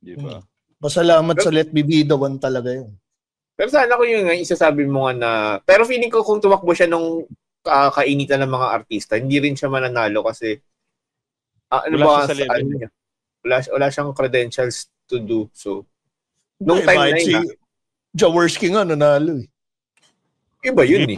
Di ba? Pasalamat sa Let Me Be the One talaga yun. Pero sana ko yung isasabi mo nga na, pero feeling ko kung tumakbo siya nung kainitan ng mga artista, hindi rin siya mananalo kasi wala siyang credentials to do. So, nung time na yun, Jaworski nga nanalo eh. Iba yun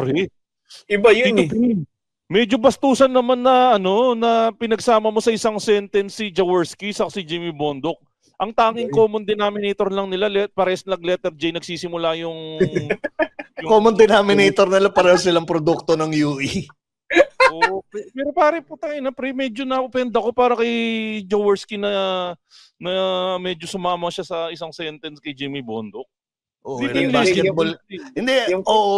Iba yun Medyo bastusan naman na na pinagsama mo sa isang sentence si Jaworski sa si Jimmy Bondoc. Ang tanging common denominator lang nila, pares letter J nagsisimula yung common denominator nila para silang produkto ng UE. Pero pare medyo na-offend ako para kay Jaworski na medyo sumama siya sa isang sentence kay Jimmy Bondoc. Basketball.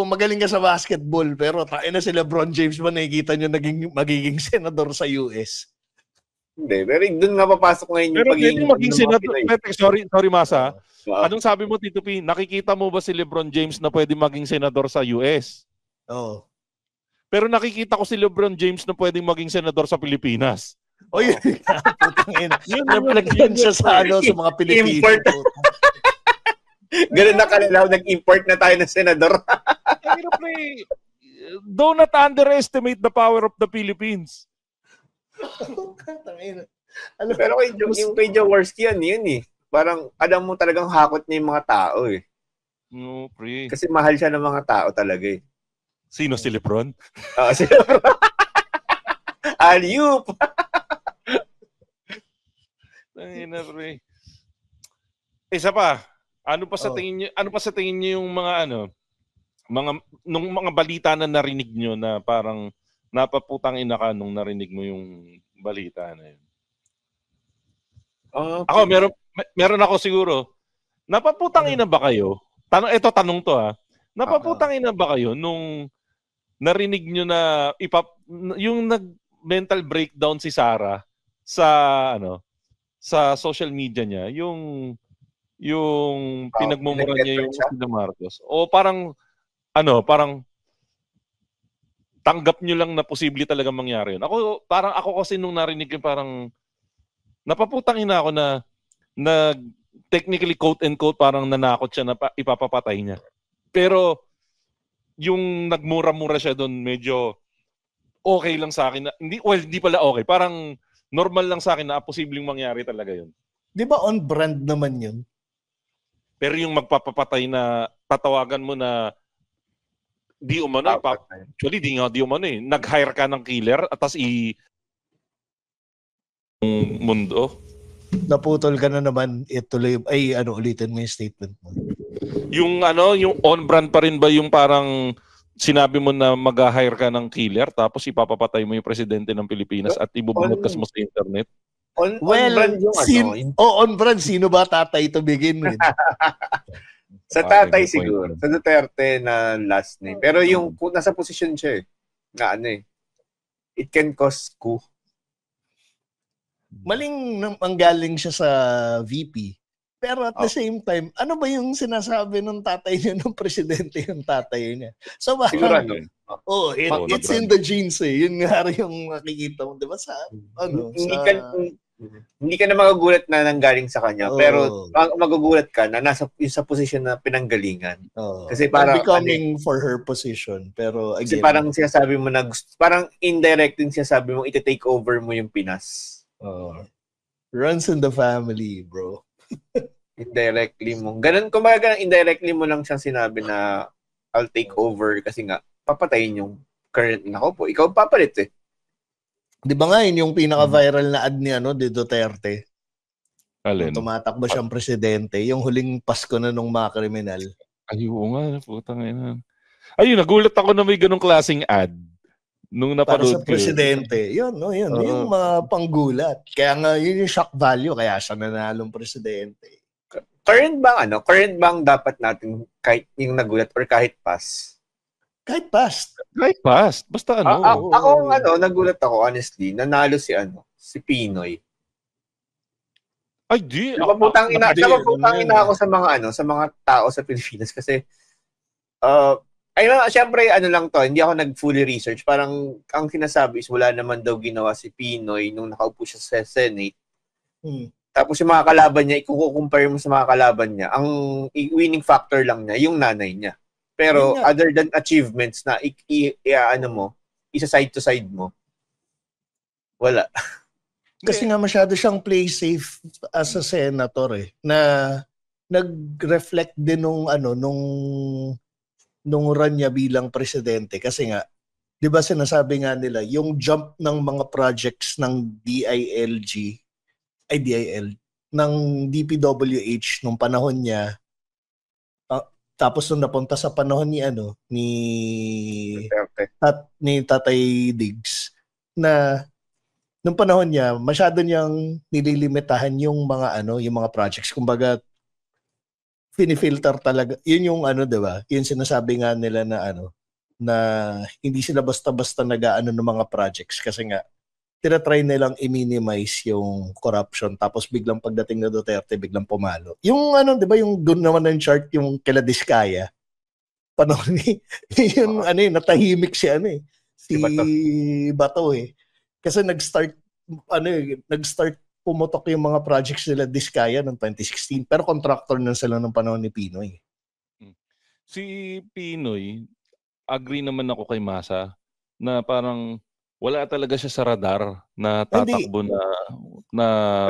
Magaling ka sa basketball pero na si LeBron James ba nakikita nyo magiging senador sa US? Hindi, pero doon nga papasok ngayon yung pagiging maging senador. Sorry Masa. Anong sabi mo, Tito P? Nakikita mo ba si LeBron James na pwede maging senador sa US? Oo. Pero nakikita ko si LeBron James na pwedeng maging senador sa Pilipinas. Reflection siya sa mga Pilipino. Import. Ganun na kalalaw, nag-import na tayo ng senador. Do not underestimate the power of the Philippines. Pero kay Jaworski yun eh. Parang alam mo talagang hakot niya yung mga tao eh. No, pre. Kasi mahal siya ng mga tao talaga eh. Sino si Lebron? Si Lebron. Alley-oop. Pre. Isa pa. Ano pa sa tingin niyo yung mga nung mga balita na narinig niyo na parang napaputang ina ka nung narinig mo yung balita na yun? Ako meron ako siguro. Napaputang ina ba kayo? Tanong to Napaputang ina ba kayo nung narinig nyo na yung nag-mental breakdown si Sarah sa social media niya, yung pinagmumura niya yung sila Marcos. O parang tanggap nyo lang na posible talaga mangyari yun. Ako kasi nung narinig ko parang napaputang ina ako na technically quote and quote parang nanakot siya na ipapapatay niya. Pero yung nagmura-mura siya doon medyo okay lang sa akin. Hindi pala okay. Parang normal lang sa akin na posibleng mangyari talaga yun. Di ba on brand naman yun? Pero yung magpapapatay na tatawagan mo na Di umano, actually, di umano eh. Nag-hire ka ng killer at tas mundo. Naputol ka na naman, ituloy, ulitin mo yung statement mo. Yung on-brand pa rin ba yung parang sinabi mo na mag-hire ka ng killer tapos ipapapatay mo yung presidente ng Pilipinas at ibubunodcast mo sa internet? On-brand yung on-brand, sino ba tatay to begin with? Sa tatay siguro. Sa Duterte na last name. Pero yung nasa posisyon siya na it can cause coup. Maling manggaling siya sa VP. Pero at the same time, ano ba yung sinasabi ng tatay niya, ng presidente yung tatay niya? So, it's in the genes eh. Yun nga rin yung makikita mo. Diba sa, hindi ka na magagulat na nanggaling sa kanya. Pero magugulat ka na nasa sa position na pinanggalingan. Kasi parang becoming for her position. Pero again, kasi parang sinasabi mo na, parang indirect din sinasabi mo, iti-take over mo yung Pinas. Runs in the family, bro. Indirectly mo. Ganun, kumbaga indirectly mo lang siyang sinabi na I'll take over kasi nga papatayin yung current na po. Ikaw papalit eh. Di ba nga yun yung pinaka-viral na ad ni ni Duterte? Alin? Tumatakbo siyang presidente. Yung huling Pasko na nung mga kriminal. Ay, oo nga. Putang ina. Ayun, nagulat ako na may ganung klaseng ad. Nung napanood para sa presidente. Yun. Yung mga panggulat. Kaya nga, yun yung shock value. Kaya siya nanalong presidente. Current bang dapat natin kahit yung nagulat or kahit pass? Kahit past. Basta nagulat ako, honestly. Nanalo si Pinoy. Ay, di. Napaputang ina ako sa mga tao sa Pilipinas kasi siyempre, lang to, hindi ako nag-fully research. Parang, ang sinasabi is wala naman daw ginawa si Pinoy nung nakaupo siya sa Senate. Tapos yung mga kalaban niya, i-compare mo sa mga kalaban niya, ang winning factor lang niya, yung nanay niya. Pero, other than achievements na isa-side to side mo, wala. Kasi nga masyado siyang play safe as a senator na nag-reflect din nung run niya bilang presidente kasi nga 'di ba sinasabi nga nila yung jump ng mga projects ng ng DPWH nung panahon niya tapos nung napunta sa panahon ni Tatay Diggs na nung panahon niya masyado niyang nililimitahan yung mga projects, kumbaga finifilter talaga. Yun yung diba? Yun sinasabi nga nila na hindi sila basta-basta nag-aano ng mga projects kasi nga tinatry nilang i-minimize yung corruption tapos biglang pagdating na Duterte biglang pumalo. Yung diba yung doon naman ng chart yung kila Diskaya. Panahon yung natahimik si si Bato Kasi nag-start pumutok yung mga projects nila Diskaya noong 2016 pero contractor na sila ng panahon ni Pinoy. Si Pinoy, agree naman ako kay Masa na parang wala talaga siya sa radar na tatakbo na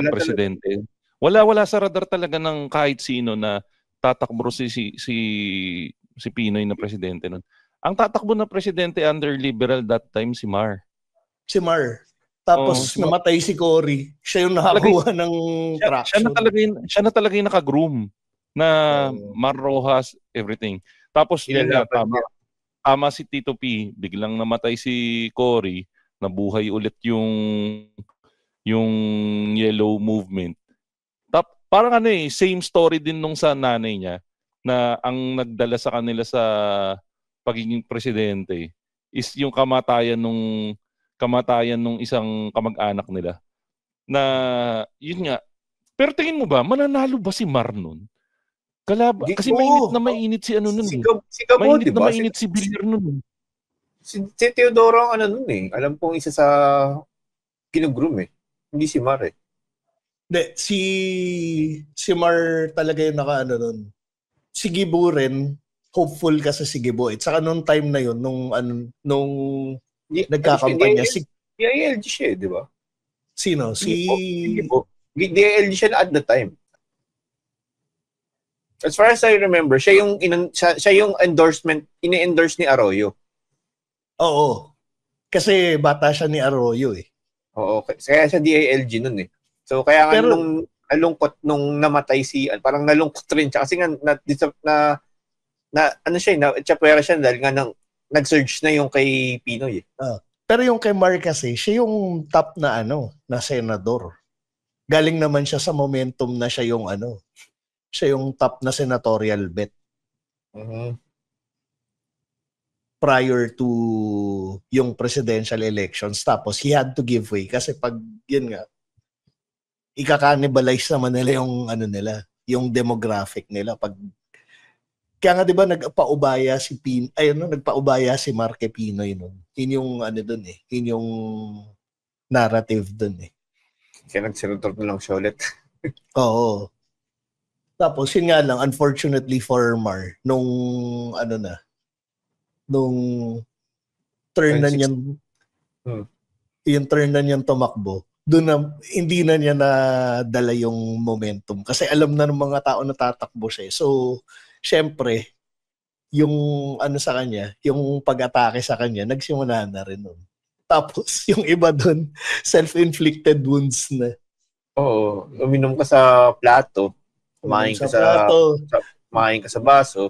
presidente. Wala sa radar talaga ng kahit sino na tatakbo si Pinoy na presidente nun. Ang tatakbo na presidente under liberal that time si Mar. Tapos namatay si Cory. Siya yung nakakuha ng traction. Siya na talaga yung naka-groom na Mar Rojas, everything. Tapos tama si Tito P. Biglang namatay si Cory. Nabuhay ulit yung yellow movement. Parang same story din nung sa nanay niya na ang nagdala sa kanila sa pagiging presidente is yung kamatayan nung isang kamag-anak nila. Na, yun nga. Pero tingin mo ba, mananalo ba si Mar nun? Kasi mainit si nun. Si Gabo, diba? Mainit si Villar nun. Si Teodoro ang nun Alam pong isa sa ginugroom Hindi si Mar Hindi, si Mar talaga yung nun. Si Gibo rin, hopeful ka sa si Gibo. At saka nung time na yun, nung nagkakampanya si DILG siya, di ba? Sino? Si DILG siya at the time. As far as I remember, siya yung endorsement, ini-endorse ni Arroyo. Oo. Kasi bata siya ni Arroyo eh. Oo, kaya siya DILG nun eh. So kaya nga nung nalungkot nung namatay parang nalungkot rin siya kasi nga ano siya, na-chapwera siya dahil nga nag-surge na yung kay Pinoy eh. Pero yung kay Mark kasi, siya yung top na na senador. Galing naman siya sa momentum na siya yung siya yung top na senatorial bet. Prior to yung presidential elections. Tapos he had to give way kasi pag yun nga, ika-cannibalize naman nila yung yung demographic nila. Kaya nga 'di ba nagpaubaya si Marque Pinoy noon. Yun yung doon eh. Yun yung narrative doon eh. Kaya nagsenador na lang siya ulit. Oo. Tapos yun nga lang, unfortunately for Mar, nung turn na niyan, yung turn na niyan tumakbo, doon na, hindi na niya nadala yung momentum. Kasi alam na ng mga tao na tatakbo siya. So, syempre, yung sa kanya, yung pag-atake sa kanya, nagsimula na rin nun. Tapos, yung iba doon, self-inflicted wounds na. Oo, uminom ka sa plato. Kumain ka sa baso.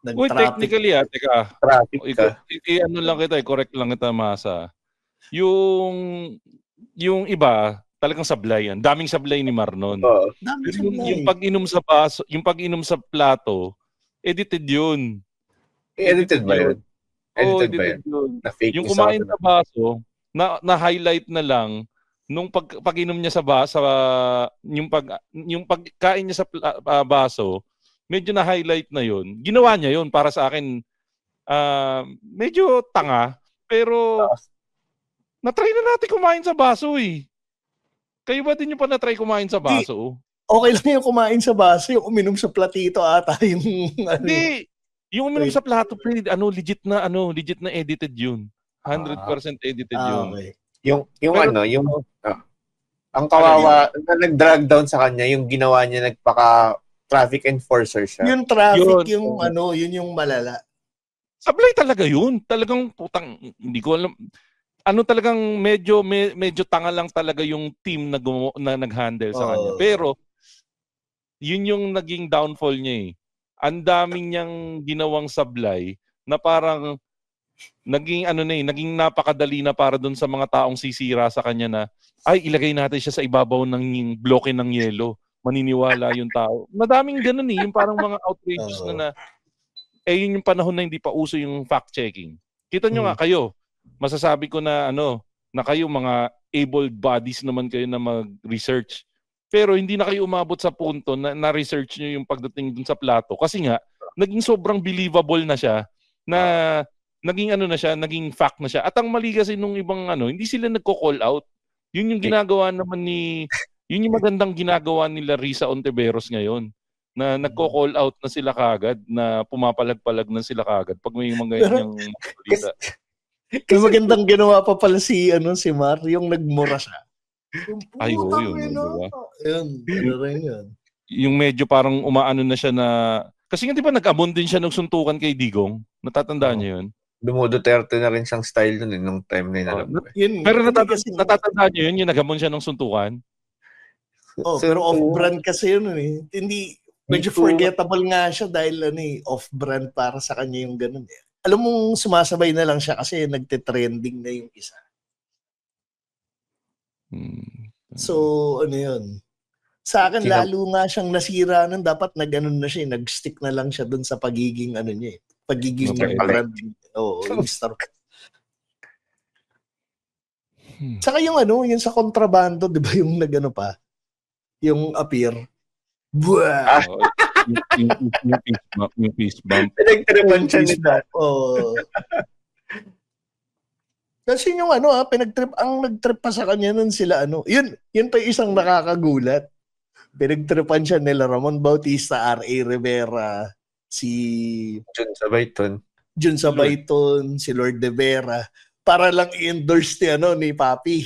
Uy, technically teka. Traffic ka. Correct lang kita, Masa. Yung iba, talagang sablay yan. Daming sablay ni Marnon. Yung pag-inom sa baso, yung pag-inom sa plato, edited yun. Edited ba yun? Edited yun. Yung kumain sa baso, na-highlight na lang nung pag-inom niya sa baso, yung pagkain niya sa baso, medyo na-highlight na yun. Ginawa niya yun para sa akin, medyo tanga, pero na-try na natin kumain sa baso eh. Kayo ba din yung pa na-try kumain sa baso? Okay lang yung kumain sa baso, yung uminom sa platito ata yung Hindi. Yung uminom sa plato, legit na edited yun. 100% edited yun. Okay. Ang kawawa na nag-drag down sa kanya, yung ginawa niya traffic enforcer siya. Yung traffic, yun yung malala. Sablay talaga yun. Talagang putang, hindi ko alam. Talagang medyo tanga lang talaga yung team na nag-handle sa kanya. Pero, yun yung naging downfall niya eh. Ang daming niyang ginawang sablay na parang naging napakadali na para doon sa mga taong sisira sa kanya na ilagay natin siya sa ibabaw ng bloke ng yelo. Maniniwala yung tao. Madaming ganun eh. Yung parang mga outrageous na yun yung panahon na hindi pa uso yung fact-checking. Kita nyo nga kayo, masasabi ko na na kayo mga able bodies naman kayo na mag-research. Pero hindi na kayo umabot sa punto na na-research nyo yung pagdating dun sa plato. Kasi nga, naging sobrang believable na siya na naging fact na siya. At ang mali kasi nung ibang hindi sila nagko-call out. Yun yung ginagawa naman yun yung magandang ginagawa nila Risa Ontiveros ngayon. Na nagko-call out na sila kagad, na pumapalag-palag na sila kagad pag may mga ganyang balita. Kasi magandang ginawa pa pala si Mar, yung nagmura siya. Yun. Diba? Yun. Yung medyo parang umaano na siya na... Kasi nga di ba nag-amon din siya ng suntukan kay Digong? Natatandaan niyo yun? Dumo-Duterte na rin siyang style nun nung time na yun. Pero natatandaan niyo yun, yung nag-amon siya ng suntukan? Pero off-brand kasi yun eh. Hindi, medyo forgettable nga siya dahil off-brand para sa kanya yung ganun eh. Alam mong sumasabay na lang siya kasi nagte-trending na yung isa. So, yun. Sa akin, lalo nga siyang nasira nun. Dapat nag-anon na siya. Nag-stick na lang siya dun sa pagiging niya eh. Pagiging brand. Yung star. Saka yung yung sa kontrabando, di ba yung nag-ano pa? Yung appear. Buwah! Yung fist bump. Pinagtripan siya nila. Kasi yung pinagtrip, ang nagtrip pa sa kanya nun sila yun pa isang nakakagulat. Pinagtripan siya nila Ramon Bautista, R.A. Rivera, si Jun Sabayton, si Lord De Vera, para lang i-endorse ni Papi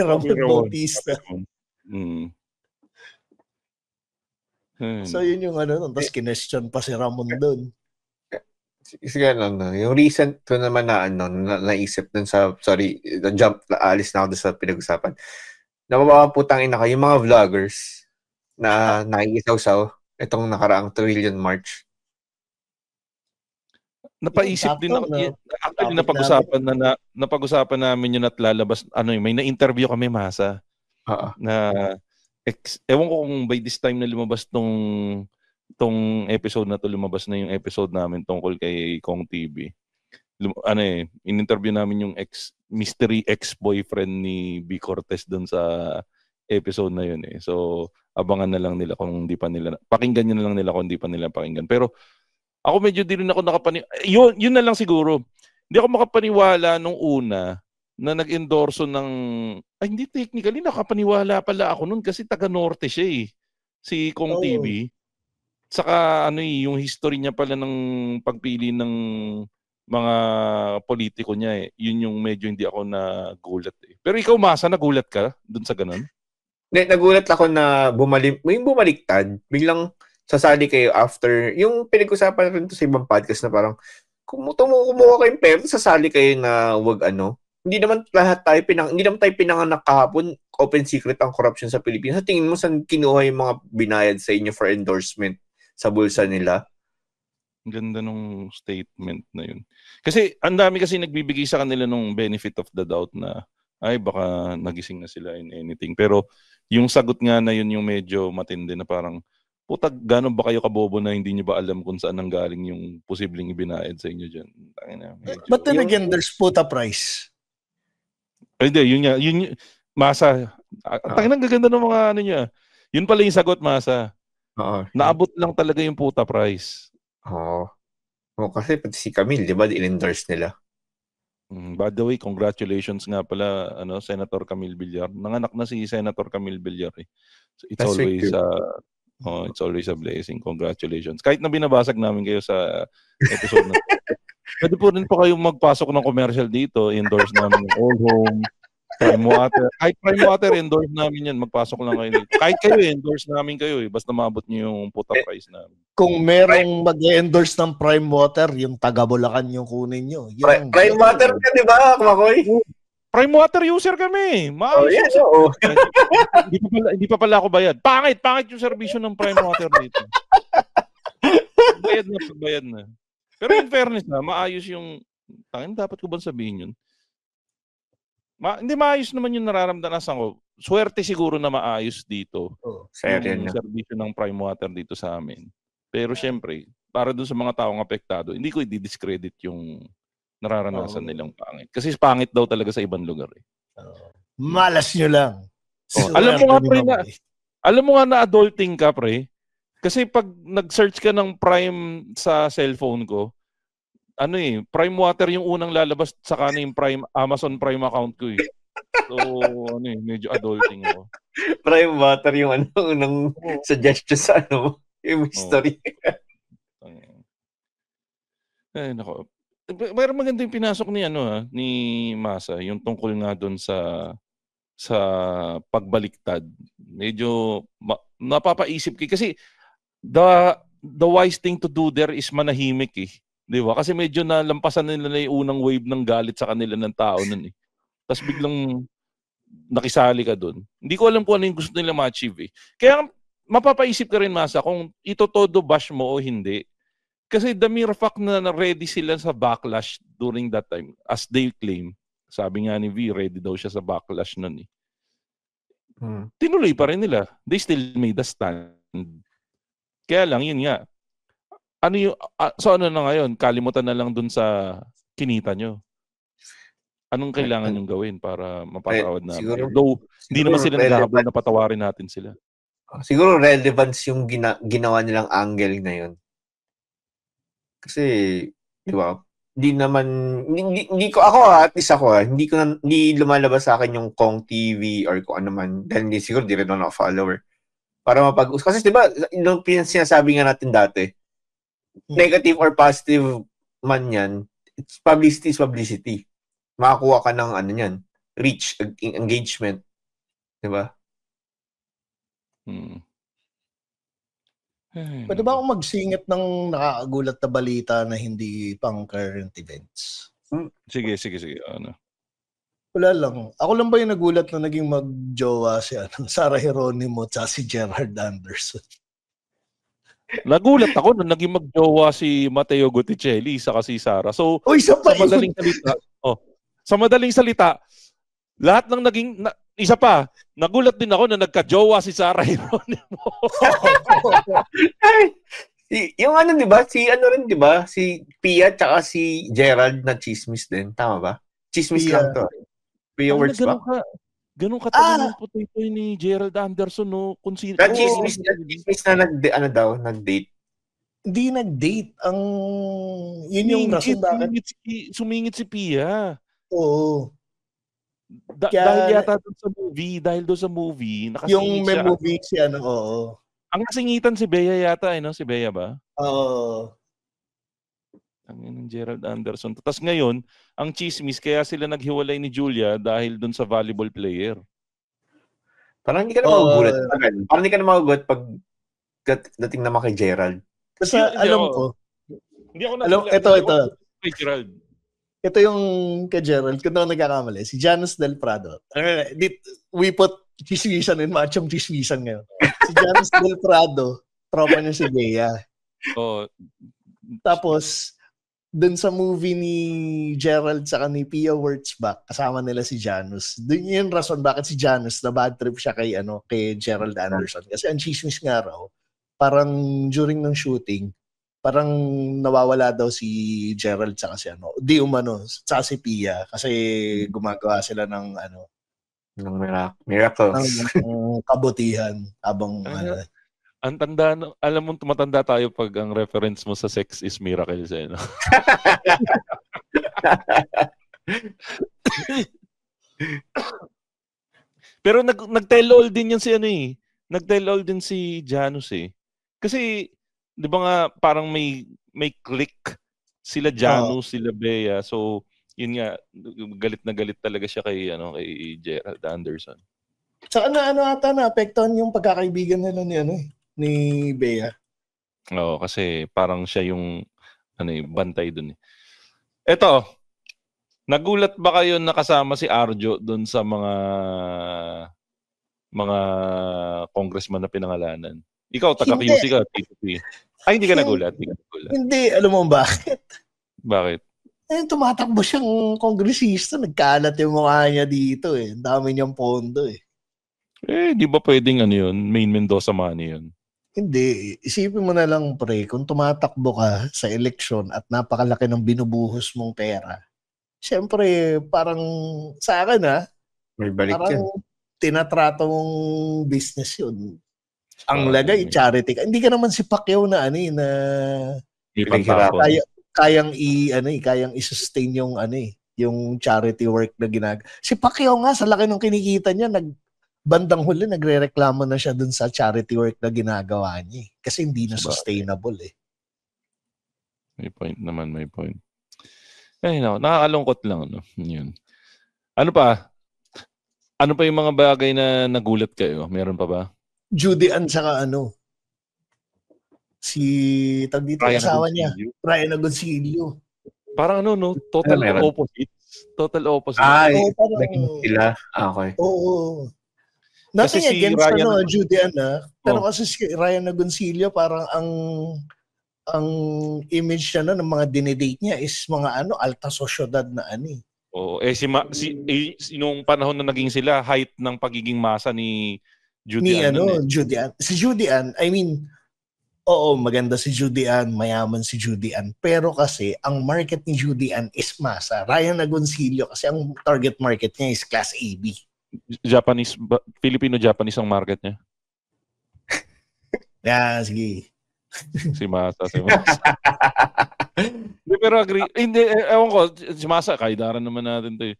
Ramon Bautista. So yun yung tapos kinestyon pa si Ramon doon. Sige yung recent to naman na naisip dun sa, sorry, alis na ako dun sa pinag-usapan. Napaputang ina kayo, yung mga vloggers na nakikisaw-saw itong nakaraang Trillion March. Napaisip din ako. Actually, napag-usapan namin yun at lalabas. May na-interview kami, Masa. Na, ewan ko kung by this time na lumabas tong episode na to, lumabas na yung episode namin tungkol kay Kong TV. In-interview namin yung mystery ex-boyfriend ni B. Cortez doon sa episode na yun eh. So, abangan na lang nila kung hindi pa nila, pakinggan nyo na lang nila kung hindi pa nila pakinggan. Pero, ako medyo di rin ako yun na lang siguro. Hindi ako makapaniwala nung una na nag-endorso ng, hindi technically, nakapaniwala pala ako nun kasi taga-norte siya eh. Si Kong TV. Saka yung history niya pala ng pagpili ng mga politiko niya eh. Yun yung medyo hindi ako nagulat eh. Pero ikaw, Masa, nagulat ka dun sa ganun? Nagulat ako na bumaliktad. Biglang sasali kayo after, yung pinag-usapan rin to sa ibang podcast na parang, kumuha kayong pera, sasali kayo na hindi naman tayo pinanganak kahapon, open secret ang corruption sa Pilipinas. Sa tingin mo, saan kinuha yung mga binayad sa inyo for endorsement sa bulsa nila? Ganda nung statement na yun. Kasi ang dami kasi nagbibigay sa kanila nung benefit of the doubt na, baka nagising na sila in anything. Pero yung sagot nga na yun yung medyo matindi na parang, putag, gano'n ba kayo kabobo na hindi nyo ba alam kung saan nanggaling yung posibleng ibinayad sa inyo dyan? But then again, there's puta price. Hindi, yun nga. Masa, tangin ang gaganda ng mga niya. Yun pala yung sagot, Masa. Naabot lang talaga yung puta price. Kasi pati si Camille, di ba, in-endorse nila? By the way, congratulations nga pala, Senator Camille Villar. Nanganak na si Senator Camille Villar eh. So it's always a blessing. Congratulations. Kahit na binabasag namin kayo sa episode na pwede po rin po kayong magpasok ng commercial dito. Endorse namin yung Old Home, Prime Water. Kahit Prime Water, endorse namin yan. Magpasok lang kayo dito. Kahit kayo, endorse namin kayo eh. Basta maabot nyo yung puta price namin. Kung merong mag-endorse ng Prime Water, yung taga Bulacan yung kunin nyo. Prime Water ka, di ba, Makoy? Prime Water user kami. Hindi pa pala ako bayad. Pangit yung serbisyo ng Prime Water dito. Bayad na. Pero in fairness maayos yung, dapat ko ba sabihin yun? Hindi maayos naman yung nararamdaman ko. Swerte siguro na maayos dito. Yung serbisyo ng Prime Water dito sa amin. Pero syempre, para dun sa mga taong apektado, hindi ko i-discredit yung nararanasan nilang pangit. Kasi pangit daw talaga sa ibang lugar eh. Malas nyo lang. Alam mo nga na adulting ka, pre. Kasi pag nag-search ka ng Prime sa cellphone ko, Prime Water yung unang lalabas, saka na yung Amazon Prime account ko eh. So, medyo adulting ako. Prime Water yung unang suggestion sa yung history. Nako. Pero maganda yung pinasok ni Masa, yung tungkol nga doon sa pagbaliktad. Medyo napapaisip kasi the wise thing to do there is manahimik eh. Di ba? Kasi medyo nalampasan nila yung unang wave ng galit sa kanila ng tao nun eh. Tapos biglang nakisali ka doon. Hindi ko alam kung ano yung gusto nila ma-achieve eh. Kaya mapapaisip ka rin, Masa, kung ito-todo bash mo o hindi. Kasi the mere fact na ready sila sa backlash during that time, as they claim, sabi nga ni V, ready daw siya sa backlash nun eh. Tinuloy pa rin nila. They still made a stand. Kaya lang, yun nga. So ano na ngayon? Kalimutan na lang dun sa kinita nyo. Anong kailangan yung gawin para mapatawad na? Though, hindi naman sila naghahabol na patawarin natin sila. Siguro relevance yung ginawa nilang angle na yun. Kasi, di ba, hindi lumalabas sa akin yung Kong TV or kung ano man, dahil hindi siguro di rin ako follower. Para kasi di ba, yung sinasabi nga natin dati, negative or positive man yan, publicity is publicity. Makakuha ka ng reach, engagement. Di ba? Pwede ba akong magsingit ng nakakagulat na balita na hindi pang current events? Sige. Ano? Wala lang. Ako lang ba yung nagulat na naging magjowa si Sarah Geronimo at si Gerald Anderson? Nagulat ako nung naging magjowa si Matteo Gutticelli sa si Sarah. So, isa pa, sa madaling salita, lahat ng naging isa pa, nagulat din ako na nagka-jowa si Sarah Geronimo. Yung ano, 'di ba? Si ano rin, 'di ba? Si Pia tsaka si Gerald na chismis din, tama ba? Chismis lang 'to. Pia words ba? Ganun katalino yung potato ni Gerald Anderson, no? Kung sino. Chismis na nag-date. Hindi nag-date. Yun yung rason bakit. Sumingit si Pia. Oo. Dahil yata doon sa movie, nakasingit yung may siya. movie si oo. Ang nasingitan si Bea yata, no? Si Bea ba? Oo. Ang Gerald Anderson. Tapos ngayon, ang chismis, kaya sila naghiwalay ni Julia dahil doon sa volleyball player. Parang hindi ka na magugulat. Parang hindi ka na magugulat pag dating naman kay Gerald. Kasi alam ko. Hindi ako ito. Kay Gerald. Ito yung kay Gerald, kung ako nagkakamali, si Janus Del Prado. We put chismisan in machong chismisan ngayon. Si Janus Del Prado, tropa niya si Bea. Oh. Tapos, dun sa movie ni Gerald saka ni Pia Wurtzbach, kasama nila si Janus. Dun yung rason bakit si Janus na bad trip siya kay Gerald Anderson. Kasi ang chismis nga raw, parang during ng shooting, parang nawawala daw si Gerald saka si saka si Pia kasi gumagawa sila ng ng miracles. Ng kabutihan habang ang tanda, alam mo tumatanda tayo pag ang reference mo sa sex is miracles no? Pero nag-tell all din yan si nag-tell all din si Janus Kasi 'di ba nga parang may click sila Janus, sila Bea. So, yun nga galit na galit talaga siya kay Gerald Anderson. Saka ata naapektuhan yung pagkakaibigan nila ni Bea. Oo, kasi parang siya yung bantay dun Eto, nagulat ba kayo nakasama si Arjo dun sa mga congressman na pinangalanan? Ikaw, taga-QC ka, T2P. Ay, hindi ka nagulat. Hindi, alam mo bakit? Bakit? Tumatakbo siyang kongresista, nagkalat yung mukha niya dito Ang dami niyang pondo di ba pwedeng yun? Main Mendoza money yun? Hindi. Isipin mo na lang, pre, kung tumatakbo ka sa eleksyon at napakalaki ng binubuhos mong pera, siyempre, parang sa akin may balik parang tinatrato mong business yun. Ang lagay, charity. Hindi ka naman si Pacquiao na kayang i-sustain yung yung charity work na ginagawa. Si Pacquiao nga sa laki ng kinikita niya, bandang huli nagrereklamo na siya dun sa charity work na ginagawa niya. Kasi hindi na sustainable May point naman, may point. Nakakalungkot lang Yun. Ano pa? Ano pa yung mga bagay na nagulat kayo? Meron pa ba? Judy Ann saka si asawa niya, Ryan Agoncillo. Parang total opposite. Total opposite. Sila. Okay. Oo. Nothing against Judy Ann pero kasi si Ryan Agoncillo parang ang image niya ng mga dinedate niya is mga alta sosyedad na Oo, nung panahon na naging sila, height ng pagiging masa ni Judy Ann. Judy Ann. Si Judy Ann, maganda si Judy Ann, mayaman si Judy Ann. Pero kasi, ang market ni Judy Ann is masa. Ryan Agoncillo, kasi ang target market niya is Class AB. Filipino-Japanese ang market niya? Sige. Si Masa. Pero agree. Hindi, ewan ko, si Masa, kaidaran naman natin ito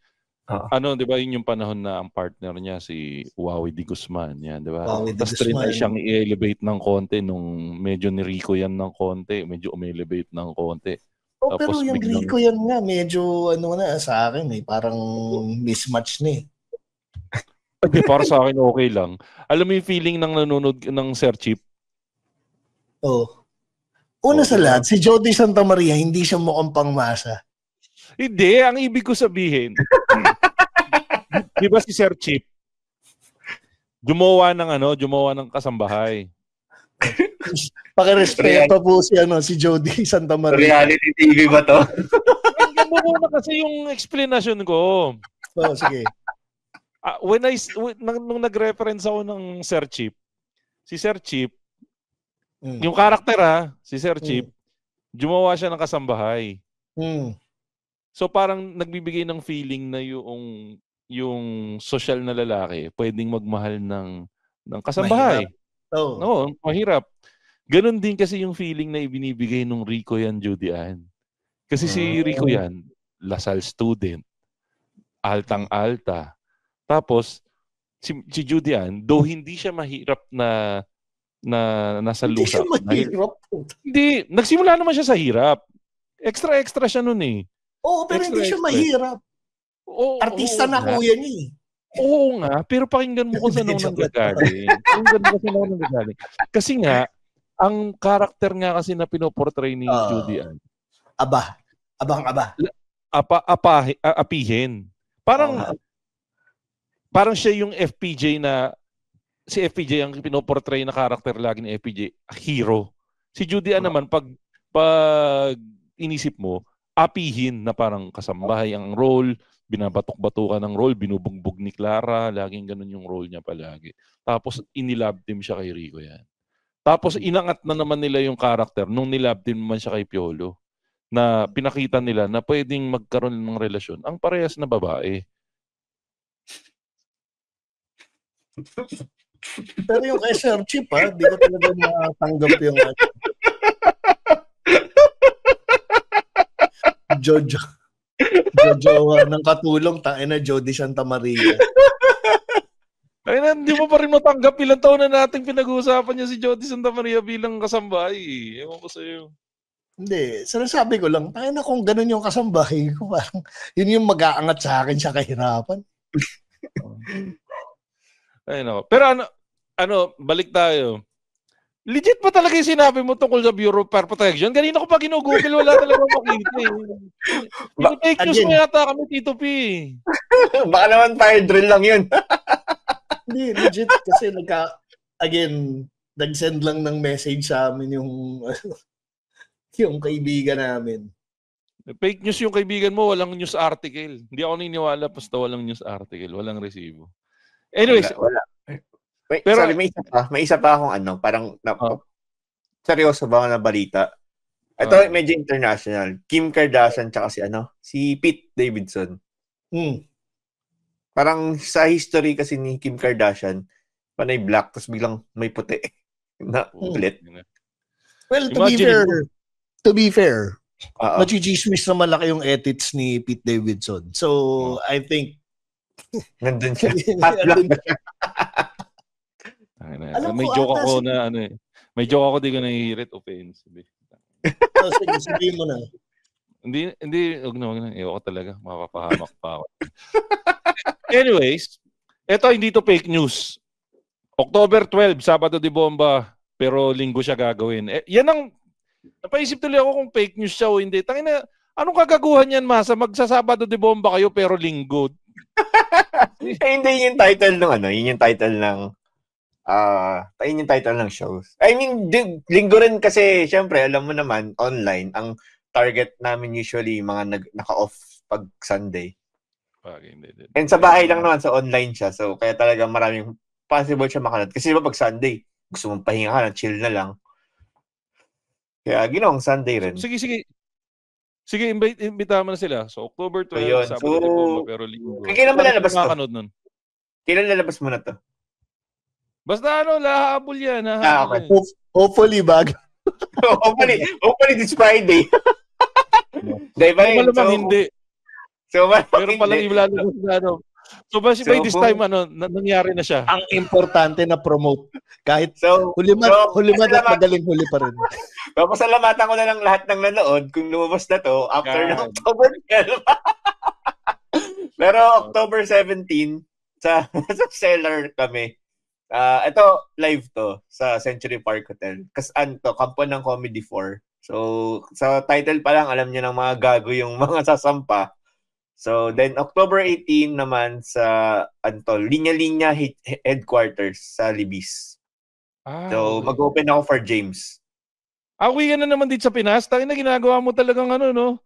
di ba yun yung panahon na ang partner niya si Wawi de Guzman, yan, di ba? Tapos trinay siyang i-elevate ng konti nung medyo ni Rico yan ng konti, medyo umelevate ng konti. Pero yung Rico yan nga, medyo sa akin parang mismatch na Para sa akin okay lang. Alam mo yung feeling ng nanonood ng Sir Chip? Oh. Una sa lahat, si Jody Santa Maria, hindi siya mukhang pangmasa. Hindi, ang ibig ko sabihin, di ba si Sir Chip, gumawa ng kasambahay. Pakirespeto po si Jody Santa Maria. Reality TV ba to? Pakinggan mo muna kasi yung explanation ko. Oh, sige. Nung nag-reference ako ng Sir Chip, si Sir Chip, yung karakter si Sir Chip, gumawa siya ng kasambahay. So parang nagbibigay ng feeling na yung social na lalaki pwedeng magmahal ng kasambahay. No, mahirap. Ganon din kasi yung feeling na ibinibigay nung Rico yan, Judy Ann. Kasi si Rico yan, Lasal student, altang-alta. Tapos, si Judy Ann, though hindi siya mahirap na nasa lusa. Hindi siya mahirap. Hindi. Nagsimula naman siya sa hirap. Extra siya nun eh. Oo, pero hindi siya mahirap. Artista na kuya niya eh. Oo nga, pero pakinggan mo kung saan ako nanggagaling. Kasi nga, ang karakter nga kasi na pinoportray ni Judy Ann. Abang-aba. Apihin. Parang siya yung FPJ na si FPJ ang pinoportray na karakter lagi ni FPJ, hero. Si Judy Ann naman, pag inisip mo, apihin na parang kasambahay ang role, binabatok-batukan ng role, binubugbog ni Clara, laging ganun yung role niya palagi. Tapos inilab team siya kay Rico yan. Tapos inangat na naman nila yung karakter nung nilab team naman siya kay Piolo, na pinakita nila na pwedeng magkaroon ng relasyon ang parehas na babae. Pero yung kay Sir Chip, di ko talaga matanggap yung Jojo ng katulong, na Jody Santa Maria. Ay, hindi mo pa rin matanggap. Ilang taon na natin pinag-uusapan niya si Jody Santa Maria bilang kasambahay. Ewan ko sa'yo. Hindi. Sinasabi ko lang, kung ganun yung kasambahay ko, parang yun yung mag-aangat sa akin sa kahirapan. Ay, no. Pero balik tayo. Legit pa talaga yung sinabi mo tungkol sa Bureau of Fire Protection? Kanina ko pa ginugoogle, wala talaga makita eh. Fake news mo yata kami, Tito P. Baka naman fire drill lang yun. Hindi, legit. Kasi nag-send lang ng message sa amin yung kaibigan namin. Fake news yung kaibigan mo, walang news article. Hindi ako niniwala basta walang news article, walang resibo. Anyways, wala. Pero sorry, may isa pa akong parang seryoso ba na balita. Ito medyo international. Kim Kardashian tsaka si Pete Davidson. Parang sa history kasi ni Kim Kardashian, panay black tapos biglang may puti na ulit. Well, to be fair, machichismis na malaki yung edits ni Pete Davidson. So, I think nandun siya. May joke ako na may joke ako di ko nahihirit offensive. Sige, sabihin mo na. Hindi, wag na. Ewan ko talaga. Mapapahamak pa ako. Anyways, eto hindi to fake news. October 12, Sabado de Bomba, pero linggo siya gagawin. Yan ang, napaisip tuloy ako kung fake news siya o hindi. Tangina, anong kagaguhan yan, Masa? Magsasabado de Bomba kayo pero linggo. Hindi yung title ng yun yung title ng ayun yung title ng shows. I mean, linggo rin kasi, syempre, alam mo naman, online, ang target namin usually mga naka-off pag Sunday. And sa bahay lang naman, sa online siya. So, kaya talaga maraming possible siya makanood. Kasi diba pag Sunday, gusto mong pahinga ka na, chill na lang. Kaya ginawang Sunday rin. Sige, imbitahan mo na sila. So, October 12, ayun. Sabado de Bomba, pero linggo. Kailan ba lalabas to? Nun? Kailan lalabas mo na to? Basta lahabol yan. Okay. Hopefully, hopefully this Friday. Hindi. So, pero palang ilalabas na So, by this time, nangyari na siya. Ang importante na promote. Kahit hulimat at magaling huli pa rin. Papasalamatan ko na lang lahat ng nanood kung lumabas na to after ng October 12. Pero October 17, sa seller kami. Ito, live to sa Century Park Hotel. Kasi kampo ng Comedy 4. So, sa title pa lang, alam niyo ng mga gago yung mga sasampa. So, then October 18 naman sa Linya-Linya headquarters sa Libis. So, mag-open ako for James. Uwi ka na naman dito sa Pinas. Tayo na ginagawa mo talagang no?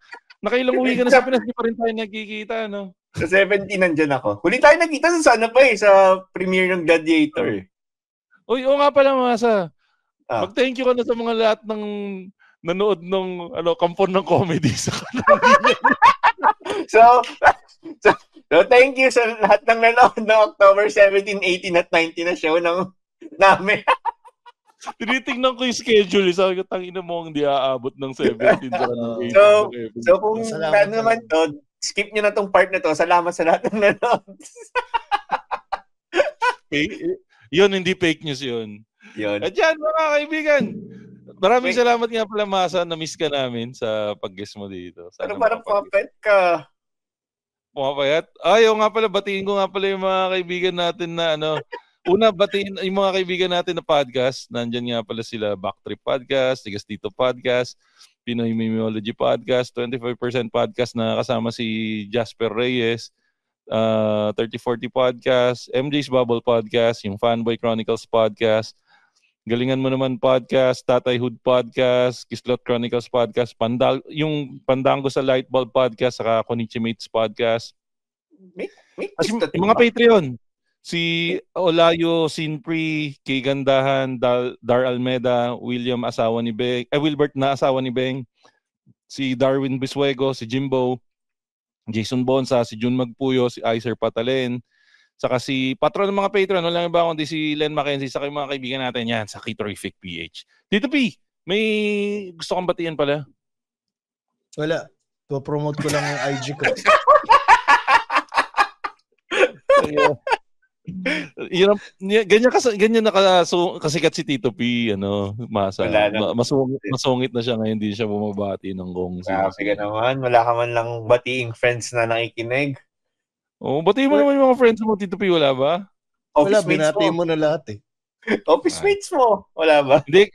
Nakailang uwi ka na sa Pinas, di pa rin tayo nagkikita, no? Sa 17 nandyan ako. Huli tayo nagkita sa sa premiere ng Gladiator. Uy, oo nga pala, Masa. Mag-thank you ka na sa mga lahat ng nanood ng kampon ng comedy sa kanila. So, thank you sa lahat ng nanood ng October 17, 18 at 19 na show namin. Tinitingnan ko yung schedule. Sabi ko, tangina mo ang di aabot ng 17 sa kanila. So, kung naman to, skip nyo na tong part na to. Salamat sa lahat ng nanood. Yun, hindi fake news yun. At yan, mga kaibigan. Maraming salamat nga pala, Masa. Na-miss ka namin sa pag-guest mo dito. Parang pumapayat ka? Pumapayat? Ayaw nga pala, batiin ko nga pala yung mga kaibigan natin na una, batiin yung mga kaibigan natin na podcast. Nandyan nga pala sila, Backtrip Podcast, Tigas Dito Podcast, Pinoy Mimology Podcast, 25% Podcast na kasama si Jasper Reyes, 3040 Podcast, MJ's Bubble Podcast, yung Fanboy Chronicles Podcast, Galingan Mo Naman Podcast, Tatay Hood Podcast, Kislot Chronicles Podcast, yung Pandango sa Lightbulb Podcast, saka Konichi Mates Podcast. Yung mga Patreon, si Olayo Sinpri, Kay Gandahan, Dar Almeda, William asawa ni Beng, Wilbert na asawa ni Beng, si Darwin Bisuego, si Jimbo, Jason Bonsa, si Jun Magpuyo, si Iser Patalen, saka si patron ng mga Patreon, wala nga ba kundi si Len Mackenzie, saka yung mga kaibigan natin yan sa Kitorific PH. Tito P, may gusto kang batian pala? Wala. Promote ko lang yung IG ko. Ganyan kasikat si Tito P, Masa. Masungit na siya ngayon, hindi siya bumabati ng gong. Sige naman, wala ka man lang batiing friends na nakikinig. Batiin mo naman yung mga friends mo, Tito P, wala ba? Wala, binati mo na lahat eh. Office mates mo, wala ba? Hindi,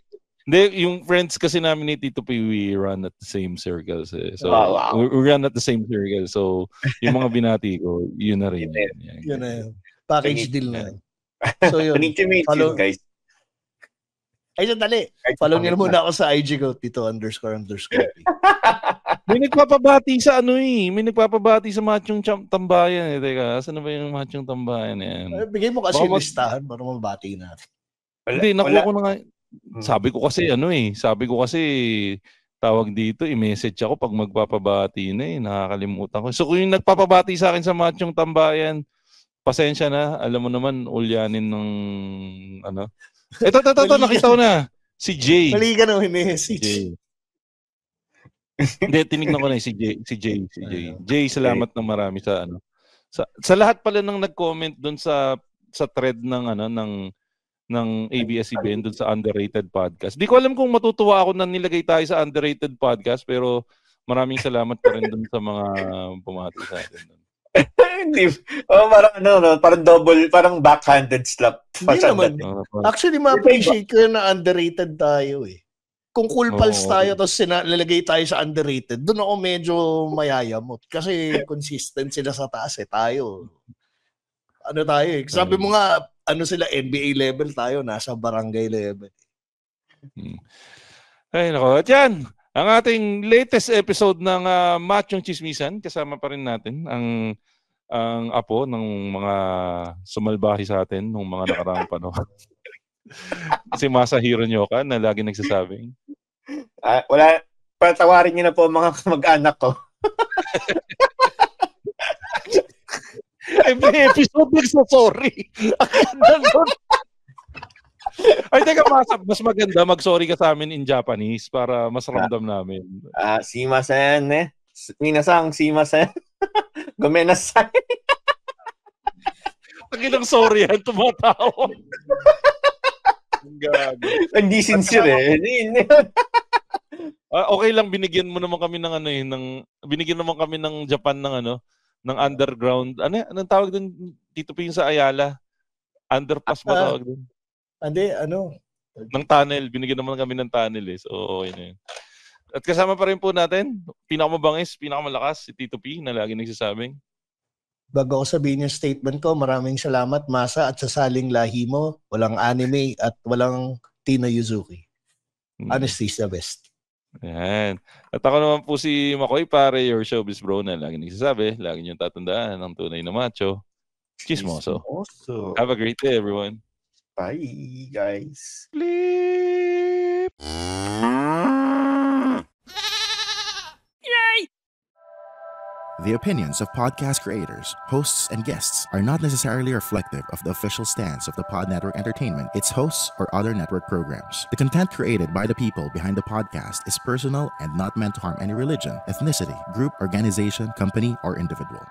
yung friends kasi namin ni Tito P, we run at the same circles. So, we run at the same circle. So, yung mga binati ko, yun na rin. Yun na yun. Package deal na. So yun. Follow, guys. Ay, sandali. Follow niyo muna ako sa IG ko, Tito__. May nagpapabati sa May nagpapabati sa Machong Tambayan. Teka, saan na ba yung Machong Tambayan yan? Bigay mo kasi listahan para mabati natin. Hindi, nakuha ko na nga. Sabi ko kasi, tawag dito, i-message ako pag magpapabati na nakakalimutan ko. So kung yung nagpapabati sa akin sa Machong Tambayan, pasensya na, alam mo naman, ulyanin ng Ito, nakita ko na. Si Jay. Mali ka na message. Hindi, tinignan ko na si Jay. Jay, salamat ng marami sa sa lahat pala ng nag-comment doon sa thread ng ABS-CBN doon sa Underrated Podcast. Di ko alam kung matutuwa ako na nilagay tayo sa Underrated Podcast, pero maraming salamat pa rin doon sa mga bumati sa atin. Parang double, parang backhanded slap. Hindi naman. Actually, ma-appreciate ko na underrated tayo eh. Kung cool pals tayo tapos lalagay tayo sa underrated, doon ako medyo mayayamot. Kasi consistent sila sa taas eh. Tayo. Tayo eh. Sabi mo nga, sila NBA level tayo, nasa barangay level. Ay, nako. At yan, ang ating latest episode ng Machong Chismisan. Kasama pa rin natin ang apo ng mga sumalbahi sa atin nung mga nakaraang panahon. Si Masahiro Nyoka na lagi nagsasabing. Wala, patawarin niyo na po mga mag-anak ko. Every episode nagsasorry. Ay, teka, mas maganda mag-sorry ka sa amin in Japanese para mas ramdam namin. Simasen eh. Minasang simasen. Gomenasai. Tagilang sorry yan, tumatawa. Hindi sincere eh. Okay lang, binigyan mo naman kami ng binigyan naman kami ng Japan ng ng underground. Anong tawag doon dito pa sa Ayala? Underpass ba tawag doon? Hindi, ng tunnel. Binigyan naman kami ng tunnel eh. So, okay na yun. At kasama pa rin po natin, pinakamabangis, pinakamalakas, si Tito P na lagi nagsasabing. Bago ko sabihin yung statement ko, maraming salamat, Masa, at sa saling lahi mo, walang anime at walang Tina Yuzuki. Honesty is the best. Ayan. At ako naman po si Makoy, pare, your showbiz bro na lagi nagsasabi, lagi niyong tatandaan ang tunay na macho. Chismoso. Have a great day, everyone. Bye, guys. Bleep. Yay! The opinions of podcast creators, hosts, and guests are not necessarily reflective of the official stance of the Pod Network Entertainment, its hosts, or other network programs. The content created by the people behind the podcast is personal and not meant to harm any religion, ethnicity, group, organization, company, or individual.